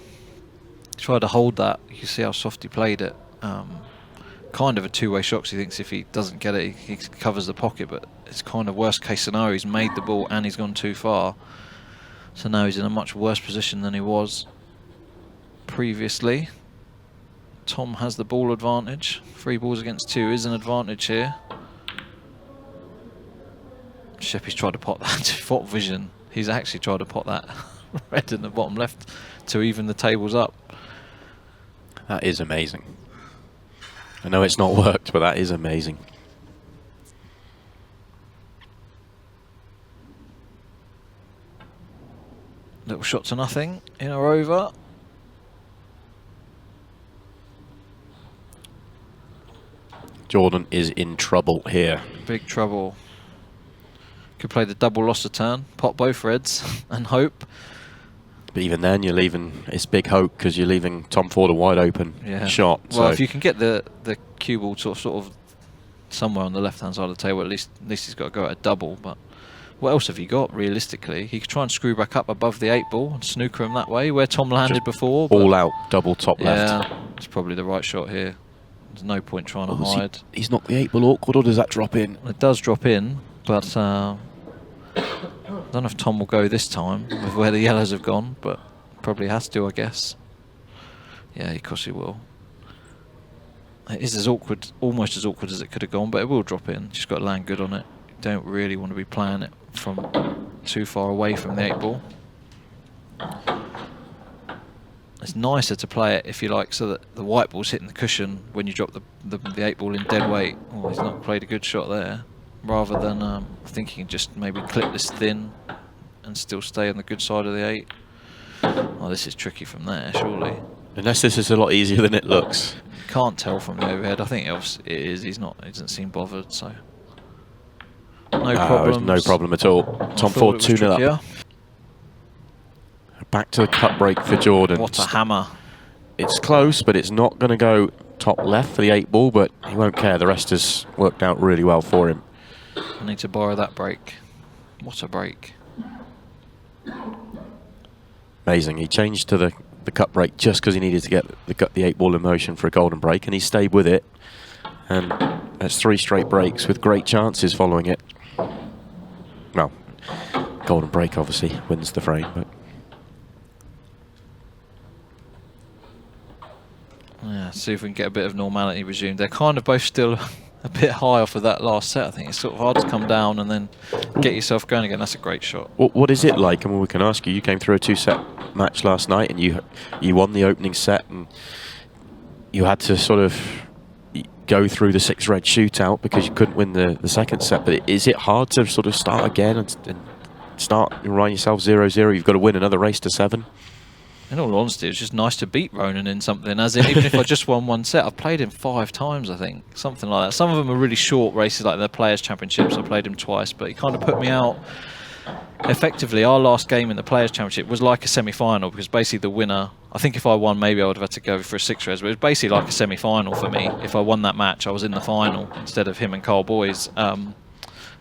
He tried to hold that. You can see how soft he played it. Kind of a two-way shot, because he thinks if he doesn't get it, he covers the pocket, but it's kind of worst case scenario. He's made the ball and he's gone too far. So now he's in a much worse position than he was previously. Tom has the ball advantage. 3 balls against 2 is an advantage here. Sheppy's tried to pot that to Fort Vision. He's actually tried to pot that red in the bottom left to even the tables up. That is amazing. I know it's not worked, but that is amazing. Little shot to nothing in or over. Jordan is in trouble here. Big trouble. Could play the double loss a turn, pot both reds and hope. But even then, you're leaving, it's big hope because you're leaving Tom Ford a wide open shot. Well, so if you can get the cue ball sort of somewhere on the left hand side of the table, at least he's got to go at a double. But what else have you got realistically? He could try and screw back up above the 8 ball and snooker him that way, where Tom landed before. All out, double top left. Yeah, it's probably the right shot here. There's no point trying to hide. He's knocked the 8 ball awkward, or does that drop in? It does drop in, but I don't know if Tom will go this time with where the yellows have gone, but probably has to, I guess. Yeah, of course he will. It is as awkward, almost as awkward as it could have gone, but it will drop in. Just got to land good on it. You don't really want to be playing it from too far away from the 8 ball. It's nicer to play it, if you like, so that the white ball's hitting the cushion when you drop the 8 ball in dead weight. Oh, he's not played a good shot there. Rather than, I think he can just maybe clip this thin and still stay on the good side of the 8. Oh, this is tricky from there, surely. Unless this is a lot easier than it looks. Can't tell from the overhead. I think it is. He doesn't seem bothered, so no problem. No problem at all. Tom Ford 2-0 up. Back to the cut break for Jordan. What a hammer. It's close, but it's not going to go top left for the 8 ball, but he won't care. The rest has worked out really well for him. I need to borrow that break. What a break. Amazing. He changed to the cut break just because he needed to get the 8 ball in motion for a golden break, and he stayed with it. And that's 3 straight breaks with great chances following it. Well, golden break obviously wins the frame, but yeah, see if we can get a bit of normality resumed. They're kind of both still a bit high off of that last set. I think it's sort of hard to come down and then get yourself going again. That's a great shot. What is it like? I mean, we can ask you. You came through a 2-set match last night, and you won the opening set, and you had to sort of go through the 6-red shootout because you couldn't win the second set. But is it hard to sort of start again and start and run yourself 0-0? You've got to win another race to 7. In all honesty, it's just nice to beat Ronan in something. As in, even if I just won 1 set, I've played him 5 times, I think. Something like that. Some of them are really short races, like the Players' Championships. I played him twice, but he kind of put me out. Effectively, our last game in the Players' Championship was like a semi-final, because basically the winner, I think if I won, maybe I would have had to go for a 6-res, but it was basically like a semi-final for me. If I won that match, I was in the final instead of him and Carl Boys.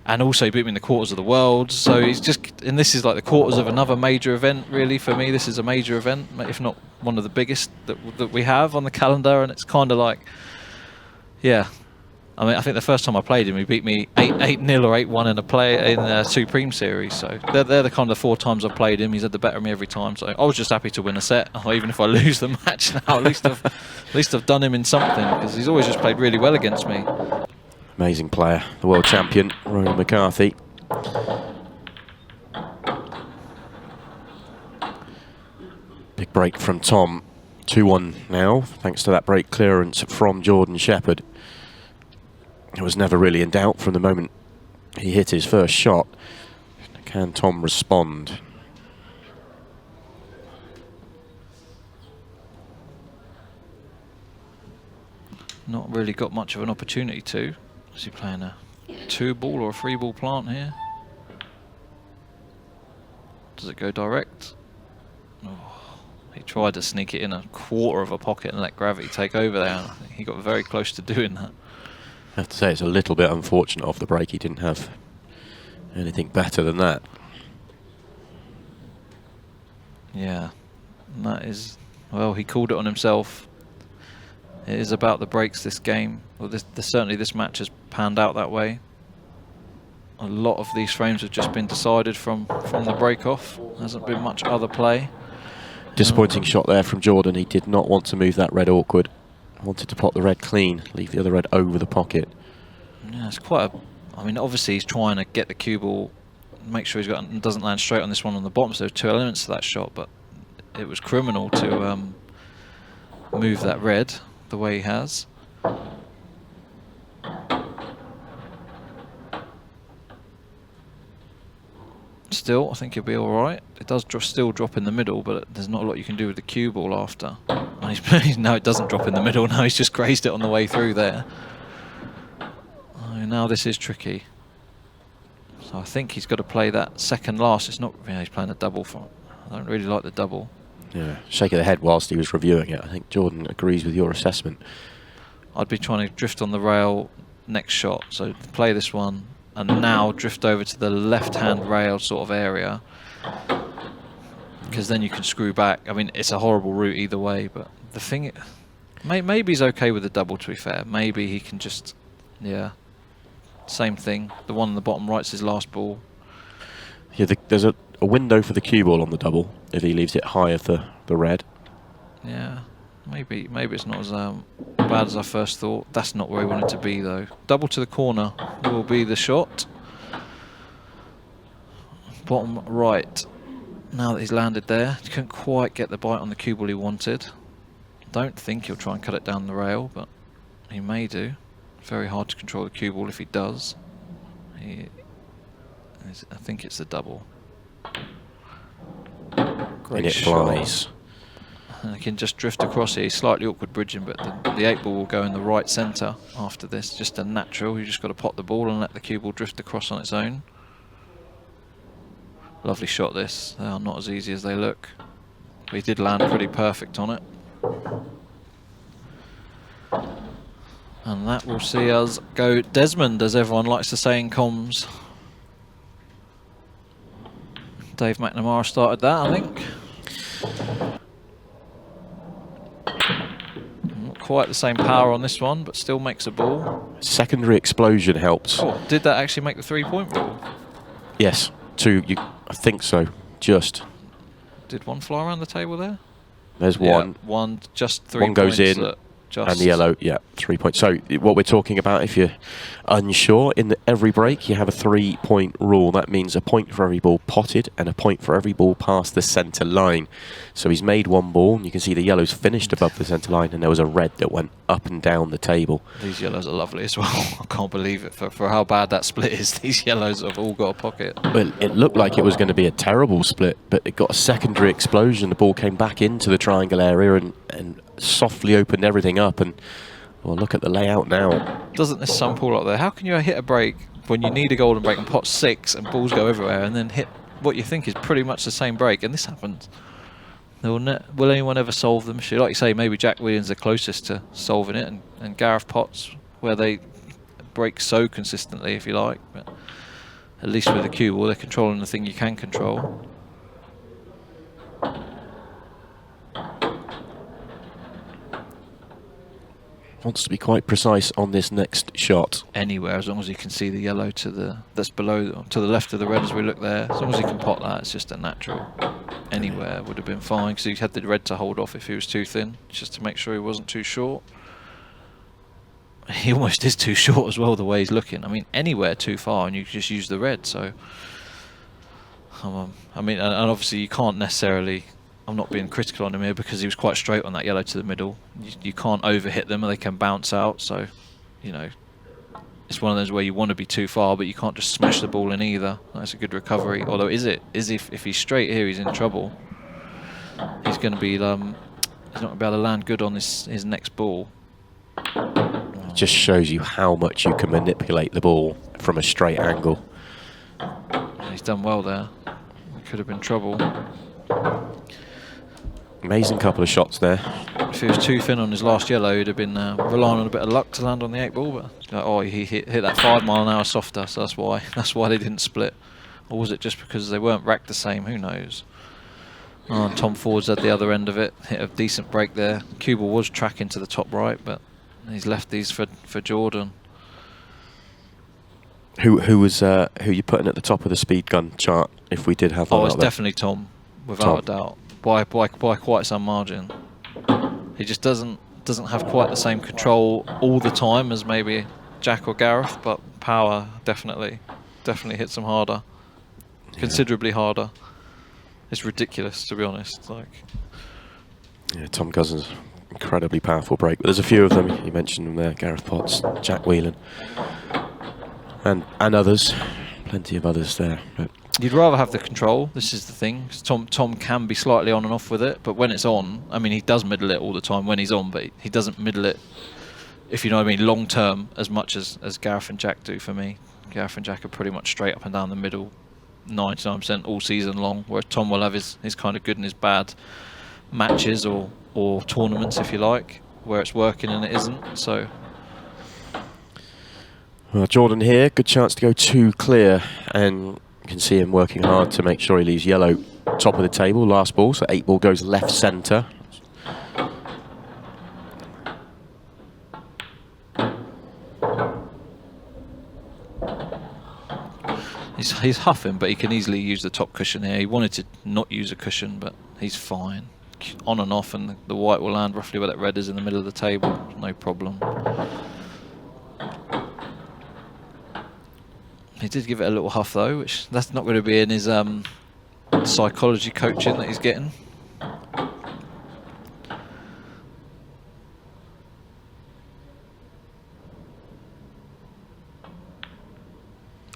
And also he beat me in the quarters of the world, so he's just, and this is like the quarters of another major event really for me. This is a major event, if not one of the biggest that we have on the calendar, and it's kind of like, yeah. I mean, I think the first time I played him, he beat me 8-0 or 8-1 in a Supreme Series. So they're the kind of 4 times I've played him. He's had the better of me every time. So I was just happy to win a set, even if I lose the match. Now at least I've done him in something, because he's always just played really well against me. Amazing player, the world champion, Ronan McCarthy. Big break from Tom. 2-1 now, thanks to that break clearance from Jordan Shepard. It was never really in doubt from the moment he hit his first shot. Can Tom respond? Not really got much of an opportunity to. Is he playing a 2-ball or a 3-ball plant here? Does it go direct? Oh, he tried to sneak it in a quarter of a pocket and let gravity take over there. I think he got very close to doing that. I have to say it's a little bit unfortunate off the break. He didn't have anything better than that. Yeah, and that is, well, he called it on himself. It is about the breaks, this game. Well, certainly this match has panned out that way. A lot of these frames have just been decided from the break off. There hasn't been much other play. Disappointing shot there from Jordan. He did not want to move that red awkward. Wanted to pop the red clean, leave the other red over the pocket. Yeah, it's quite I mean, obviously he's trying to get the cue ball, make sure doesn't land straight on this one on the bottom. So there are two elements to that shot, but it was criminal to move that red the way he has. Still, I think he'll be all right. It does still drop in the middle, but there's not a lot you can do with the cue ball after. And no, it doesn't drop in the middle. Now he's just grazed it on the way through there. Now this is tricky. So I think he's got to play that second last. It's not. Yeah, he's playing a double for. I don't really like the double. Yeah, shake of the head whilst he was reviewing it. I think Jordan agrees with your assessment. I'd be trying to drift on the rail next shot. So play this one and now drift over to the left-hand rail sort of area, because then you can screw back. I mean, it's a horrible route either way, but the thing, maybe he's okay with the double, to be fair. Maybe he can just, yeah, same thing. The one on the bottom right's his last ball. Yeah, there's a window for the cue ball on the double if he leaves it high of the red. Yeah, maybe it's not as bad as I first thought. That's not where he wanted to be, though. Double to the corner will be the shot. Bottom right. Now that he's landed there, he couldn't quite get the bite on the cue ball he wanted. Don't think he'll try and cut it down the rail, but he may do. Very hard to control the cue ball if he does. I think it's the double. And it flies. And he can just drift across here. He's slightly awkward bridging, but the 8 ball will go in the right centre after this. Just a natural. You just got to pot the ball and let the cue ball drift across on its own. Lovely shot this. They are not as easy as they look. But he did land pretty perfect on it. And that will see us go Desmond, as everyone likes to say in comms. Dave McNamara started that, I think. Not quite the same power on this one, but still makes a ball. Secondary explosion helps. Oh, did that actually make the 3-point rule? Yes, I think so, just. Did one fly around the table there? There's one. Yeah, one, just 3 one points. One goes in, just and the yellow, yeah, 3 points. So what we're talking about, if you're unsure, in every break you have a 3-point rule. That means a point for every ball potted and a point for every ball past the centre line. So he's made one ball, and you can see the yellow's finished above the centre line, and there was a red that went up and down the table. These yellows are lovely as well. I can't believe it for how bad that split is. These yellows have all got a pocket. Well, it looked like it was going to be a terrible split, but it got a secondary explosion. The ball came back into the triangle area and softly opened everything up. And well, look at the layout now. Doesn't this sun pool up there? How can you hit a break when you need a golden break and pot 6 and balls go everywhere, and then hit what you think is pretty much the same break? And this happens. Will anyone ever solve the machine? Like you say, maybe Jack Williams is the closest to solving it, and Gareth Potts, where they break so consistently, if you like. But at least with the cue ball, they're controlling the thing you can control. Wants to be quite precise on this next shot. Anywhere, as long as he can see the yellow that's below, to the left of the red as we look there. As long as he can pot that, it's just a natural. Anywhere would have been fine, because he had the red to hold off if he was too thin, just to make sure he wasn't too short. He almost is too short as well, the way he's looking. I mean, anywhere too far and you just use the red. So, I mean, and obviously you can't necessarily, I'm not being critical on him here, because he was quite straight on that yellow to the middle. You can't overhit them, or they can bounce out. So, you know, it's one of those where you want to be too far, but you can't just smash the ball in either. That's a good recovery. Although, if he's straight here, he's in trouble. He's going to be, he's not going to be able to land good on his next ball. It just shows you how much you can manipulate the ball from a straight angle. He's done well there. Could have been trouble. Amazing couple of shots there. If he was too thin on his last yellow, he'd have been relying on a bit of luck to land on the 8 ball. But he hit that 5 mile an hour softer, so that's why they didn't split. Or was it just because they weren't racked the same? Who knows? Oh, Tom Ford's at the other end of it. Hit a decent break there. Cue ball was tracking to the top right, but he's left these for Jordan. Who you putting at the top of the speed gun chart if we did have one? Oh, it's definitely Tom, without a doubt. By quite some margin. He just doesn't have quite the same control all the time as maybe Jack or Gareth, but power definitely hits them harder, considerably harder. It's ridiculous, to be honest. Like, yeah, Tom Cousins, incredibly powerful break. But there's a few of them. You mentioned them there: Gareth Potts, Jack Whelan, and others. Plenty of others there. But you'd rather have the control. This is the thing. Tom can be slightly on and off with it, but when it's on, I mean, he does middle it all the time when he's on, but he doesn't middle it, if you know what I mean, long term as much as Gareth and Jack do for me. Gareth and Jack are pretty much straight up and down the middle 99% all season long, where Tom will have his kind of good and his bad matches or tournaments, if you like, where it's working and it isn't. So well, Jordan here, good chance to go 2 clear, and you can see him working hard to make sure he leaves yellow top of the table. Last ball, so 8 ball goes left centre. He's huffing, but he can easily use the top cushion here. He wanted to not use a cushion, but he's fine. On and off, and the white will land roughly where that red is in the middle of the table. No problem. He did give it a little huff though, which that's not going to be in his psychology coaching that he's getting.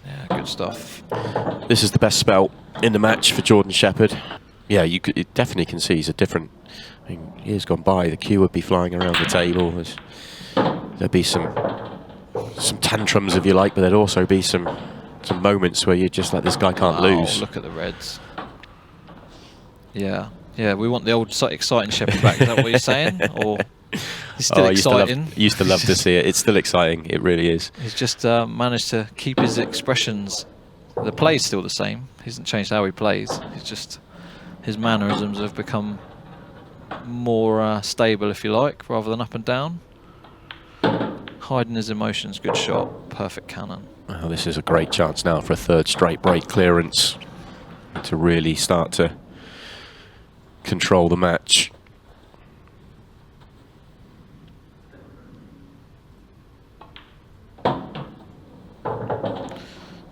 Yeah, good stuff. This is the best spell in the match for Jordan Shepard. Yeah, you definitely can see he's a different. I mean, years gone by, the cue would be flying around the table. There'd be some tantrums, if you like, but there'd also be some moments where you're just like, this guy can't lose. Look at the reds. Yeah, we want the old exciting Shepard back. Is that what you're saying? Or he's still exciting? Used to love to see it. It's still exciting. It really is. He's just managed to keep his expressions. The play's still the same. He hasn't changed how he plays. It's just his mannerisms have become more stable, if you like, rather than up and down. Hiding his emotions. Good shot. Perfect cannon. Well, this is a great chance now for a 3rd straight break clearance to really start to control the match.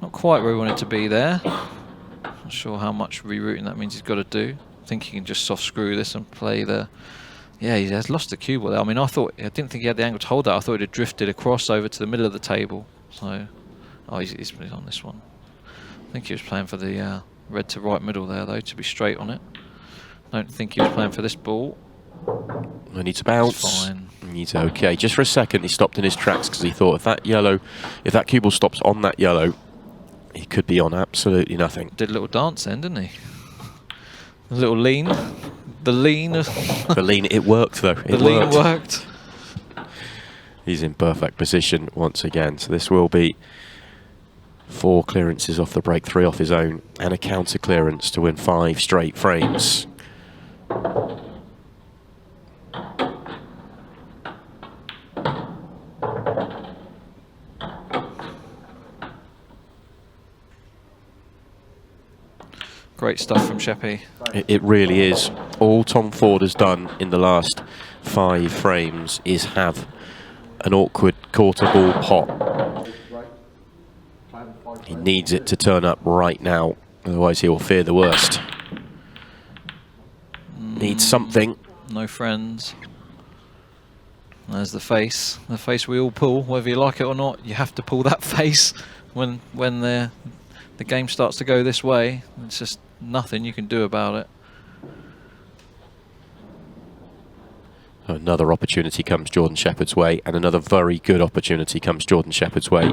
Not quite where he wanted to be there. Not sure how much rerouting that means he's got to do. I think he can just soft screw this and play the... Yeah, he has lost the cue ball there. I mean, I didn't think he had the angle to hold that. I thought he'd have drifted across over to the middle of the table. So, oh, he's on this one. I think he was playing for the red to right middle there, though, to be straight on it. I don't think he was playing for this ball. I need to bounce. It's fine. He's okay. Just for a second, he stopped in his tracks because he thought if that cue ball stops on that yellow, he could be on absolutely nothing. Did a little dance then, didn't he? A little lean. The lean. The lean, it worked though. The lean worked. He's in perfect position once again. So this will be 4 clearances off the break, 3 off his own, and a counter clearance to win 5 straight frames. Great stuff from Sheppy. It really is. All Tom Ford has done in the last 5 frames is have an awkward quarter ball pot. He needs it to turn up right now, otherwise he will fear the worst. Needs something. No friends. There's the face. The face we all pull, whether you like it or not. You have to pull that face when the game starts to go this way. It's just nothing you can do about it. Another opportunity comes Jordan Shepard's way, and another very good opportunity comes Jordan Shepard's way.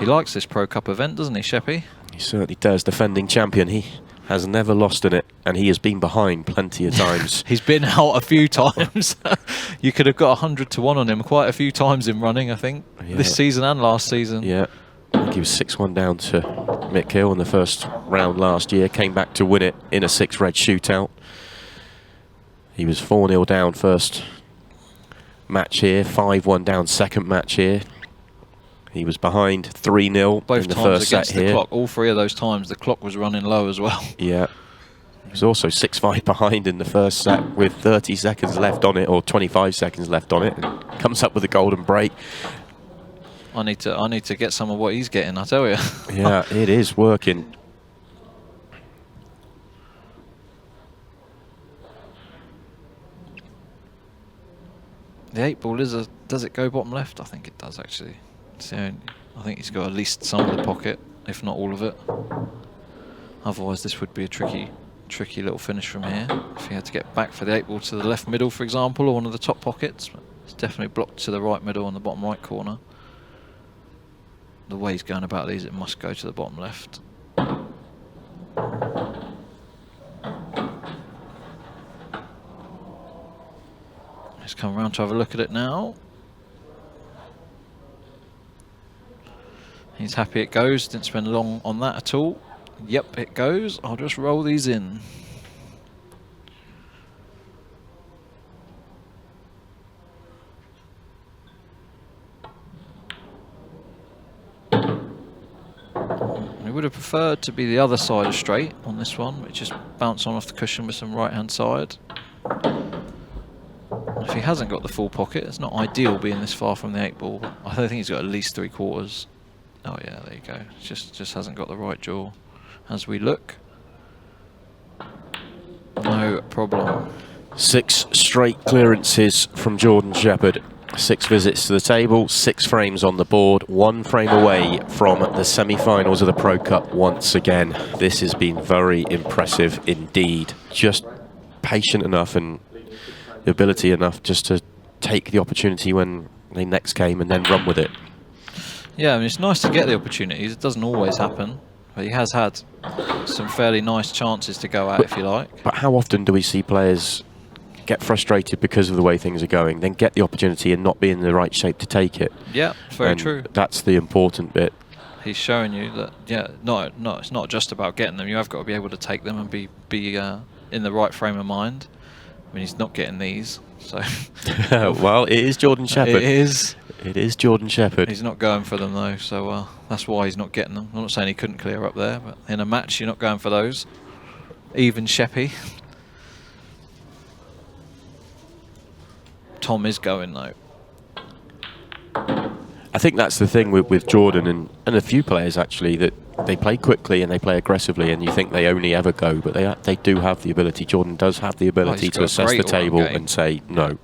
He likes this Pro Cup event, doesn't he, Sheppy? He certainly does. Defending champion. He has never lost in it, and he has been behind plenty of times. He's been out a few times. You could have got 100 to 1 on him quite a few times in running, I think, this season and last season. Yeah. I think he was 6-1 down to Mick Hill in the first round last year. Came back to win it in a 6-red shootout. He was 4-0 down first match here, 5-1 down second match here. He was behind 3-0 both in the times first against set the here. clock. All 3 of those times, the clock was running low as well. Yeah. He was also 6-5 behind in the first set with 30 seconds left on it, or 25 seconds left on it, and comes up with a golden break. I need to get some of what he's getting, I tell you. Yeah, it is working. The 8-ball does it go bottom left? I think it does actually. I think he's got at least some of the pocket, if not all of it. Otherwise, this would be a tricky little finish from here. If he had to get back for the 8-ball to the left middle, for example, or one of the top pockets. It's definitely blocked to the right middle on the bottom right corner. The way he's going about these, it must go to the bottom left. Let's come around to have a look at it now. He's happy it goes, didn't spend long on that at all. Yep, it goes. I'll just roll these in. We would have preferred to be the other side of straight on this one, which just bounce on off the cushion with some right-hand side. If he hasn't got the full pocket, it's not ideal being this far from the 8-ball. I don't think he's got at least 3/4. Oh yeah, there you go. Just hasn't got the right jaw. As we look, no problem. 6 straight clearances from Jordan Shepard. 6 visits to the table, 6 frames on the board, 1 frame away from the semi-finals of the Pro Cup once again. This has been very impressive indeed. Just patient enough and the ability enough just to take the opportunity when they next came and then run with it. Yeah, I mean, it's nice to get the opportunities. It doesn't always happen, but he has had some fairly nice chances to go at, if you like. But how often do we see players get frustrated because of the way things are going, then get the opportunity and not be in the right shape to take it? Yeah, it's very true. That's the important bit. He's showing you that, yeah, no, it's not just about getting them. You have got to be able to take them and be in the right frame of mind. I mean, he's not getting these, so. Well, it is Jordan Shepard. It is. It is Jordan Shepard. He's not going for them though, so that's why he's not getting them. I'm not saying he couldn't clear up there, but in a match, you're not going for those. Even Sheppy. Tom is going though. I think that's the thing with Jordan and a few players actually, that they play quickly and they play aggressively, and you think they only ever go, but they do have the ability. Jordan does have the ability to assess the table and say no.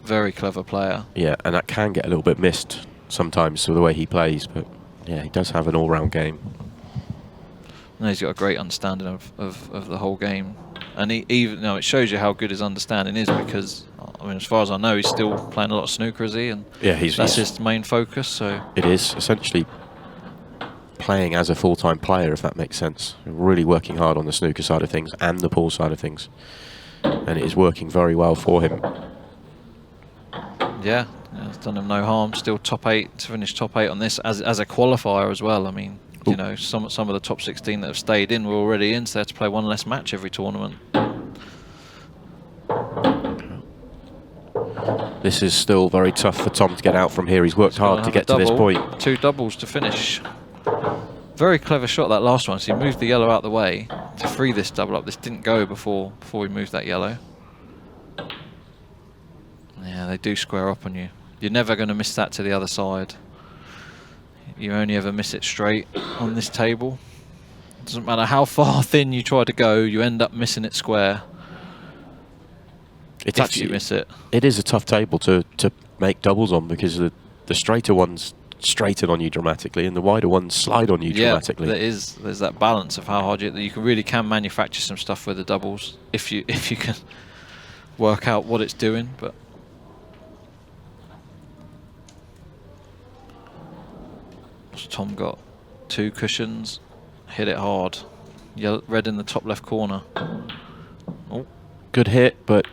Very clever player. Yeah, and that can get a little bit missed sometimes with the way he plays, but yeah, he does have an all-round game. And he's got a great understanding of the whole game. And it shows you how good his understanding is, because I mean, as far as I know, he's still playing a lot of snooker, is he? And yeah, that's his main focus. So it is essentially playing as a full-time player, if that makes sense. Really working hard on the snooker side of things and the pool side of things, and it is working very well for him. Yeah, it's done him no harm. Still top 8 to finish top 8 on this as a qualifier as well. I mean, you know, some of the top 16 that have stayed in were already in, so they had to play one less match every tournament. This is still very tough for Tom to get out from here. He's worked hard to get to this point. 2 doubles to finish. Very clever shot, that last one. So he moved the yellow out the way to free this double up. This didn't go before we moved that yellow. Yeah, they do square up on you. You're never going to miss that to the other side. You only ever miss it straight on this table. Doesn't matter how far thin you try to go, you end up missing it square. It's if you miss it. It is a tough table to make doubles on, because the straighter ones straighten on you dramatically and the wider ones slide on you dramatically. There's that balance of how hard you can manufacture some stuff with the doubles if you can work out what it's doing. But what's Tom got? 2 cushions, hit it hard. Red in the top left corner. Oh, good hit, but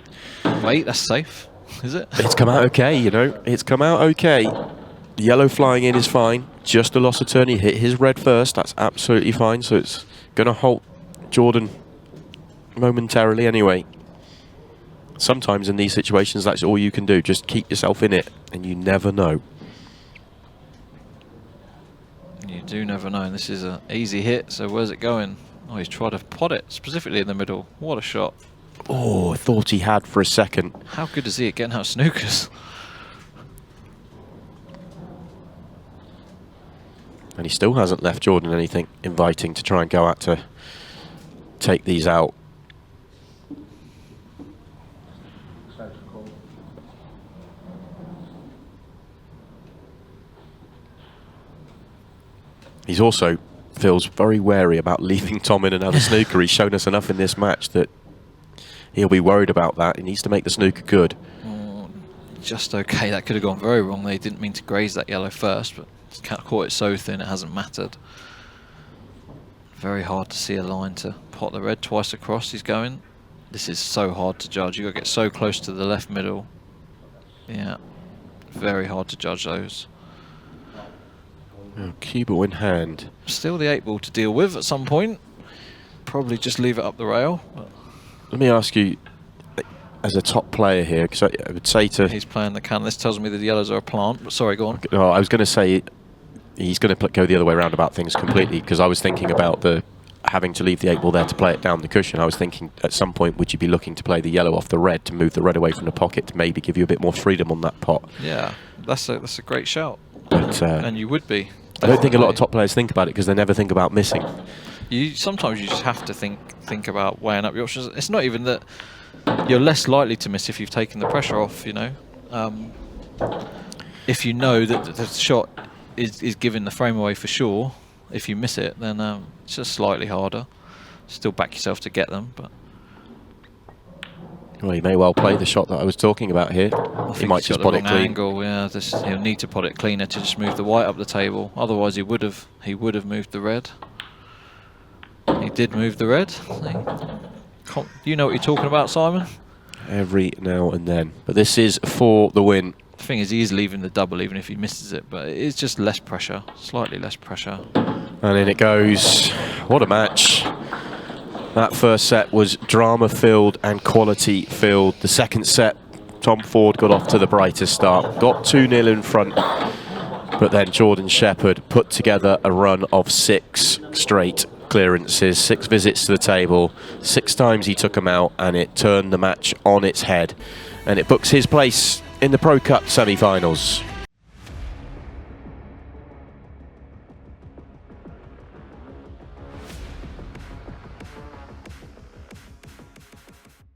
wait, that's safe, is it? It's come out okay, you know. It's come out okay. The yellow flying in is fine. Just a loss of turn. He hit his red first. That's absolutely fine. So it's going to halt Jordan momentarily anyway. Sometimes in these situations, that's all you can do. Just keep yourself in it, and you never know. You do never know. And this is an easy hit. So where's it going? Oh, he's tried to pot it specifically in the middle. What a shot. Oh, I thought he had for a second. How good is he at getting out snookers? And he still hasn't left Jordan anything inviting to try and go out to take these out. He's also feels very wary about leaving Tom in another snooker. He's shown us enough in this match that he'll be worried about that. He needs to make the snooker good. Just okay. That could have gone very wrong. They didn't mean to graze that yellow first, but caught it so thin it hasn't mattered. Very hard to see a line to pot the red twice across. He's going. This is so hard to judge. You've got to get so close to the left middle. Yeah. Very hard to judge those. Oh, cue ball in hand. Still the 8 ball to deal with at some point. Probably just leave it up the rail. Let me ask you, as a top player here, because I would say to... He's playing the can. This tells me that the yellows are a plant. But sorry, go on. Oh, I was going to say he's going to go the other way around about things completely, because I was thinking about the having to leave the 8 ball there to play it down the cushion. I was thinking at some point, would you be looking to play the yellow off the red to move the red away from the pocket to maybe give you a bit more freedom on that pot? Yeah, that's a great shout. But, and you would be. I don't think a lot of top players think about it because they never think about missing. Sometimes you just have to think about weighing up your options. It's not even that you're less likely to miss if you've taken the pressure off, you know. If you know that the shot is giving the frame away for sure, if you miss it, then it's just slightly harder. Still back yourself to get them, but... Well, he may well play the shot that I was talking about here. He might just pot it clean. Angle, yeah, he'll need to pot it cleaner to just move the white up the table. Otherwise, he would have moved the red. He did move the red. You know what you're talking about, Simon? Every now and then. But this is for the win. The thing is, he is leaving the double even if he misses it, but it's just less pressure, slightly less pressure. And in it goes. What a match. That first set was drama-filled and quality-filled. The second set, Tom Ford got off to the brightest start. Got 2-0 in front. But then Jordan Shepard put together a run of 6 straight clearances, 6 visits to the table. 6 times he took them out, and it turned the match on its head. And it books his place in the Pro Cup semi-finals.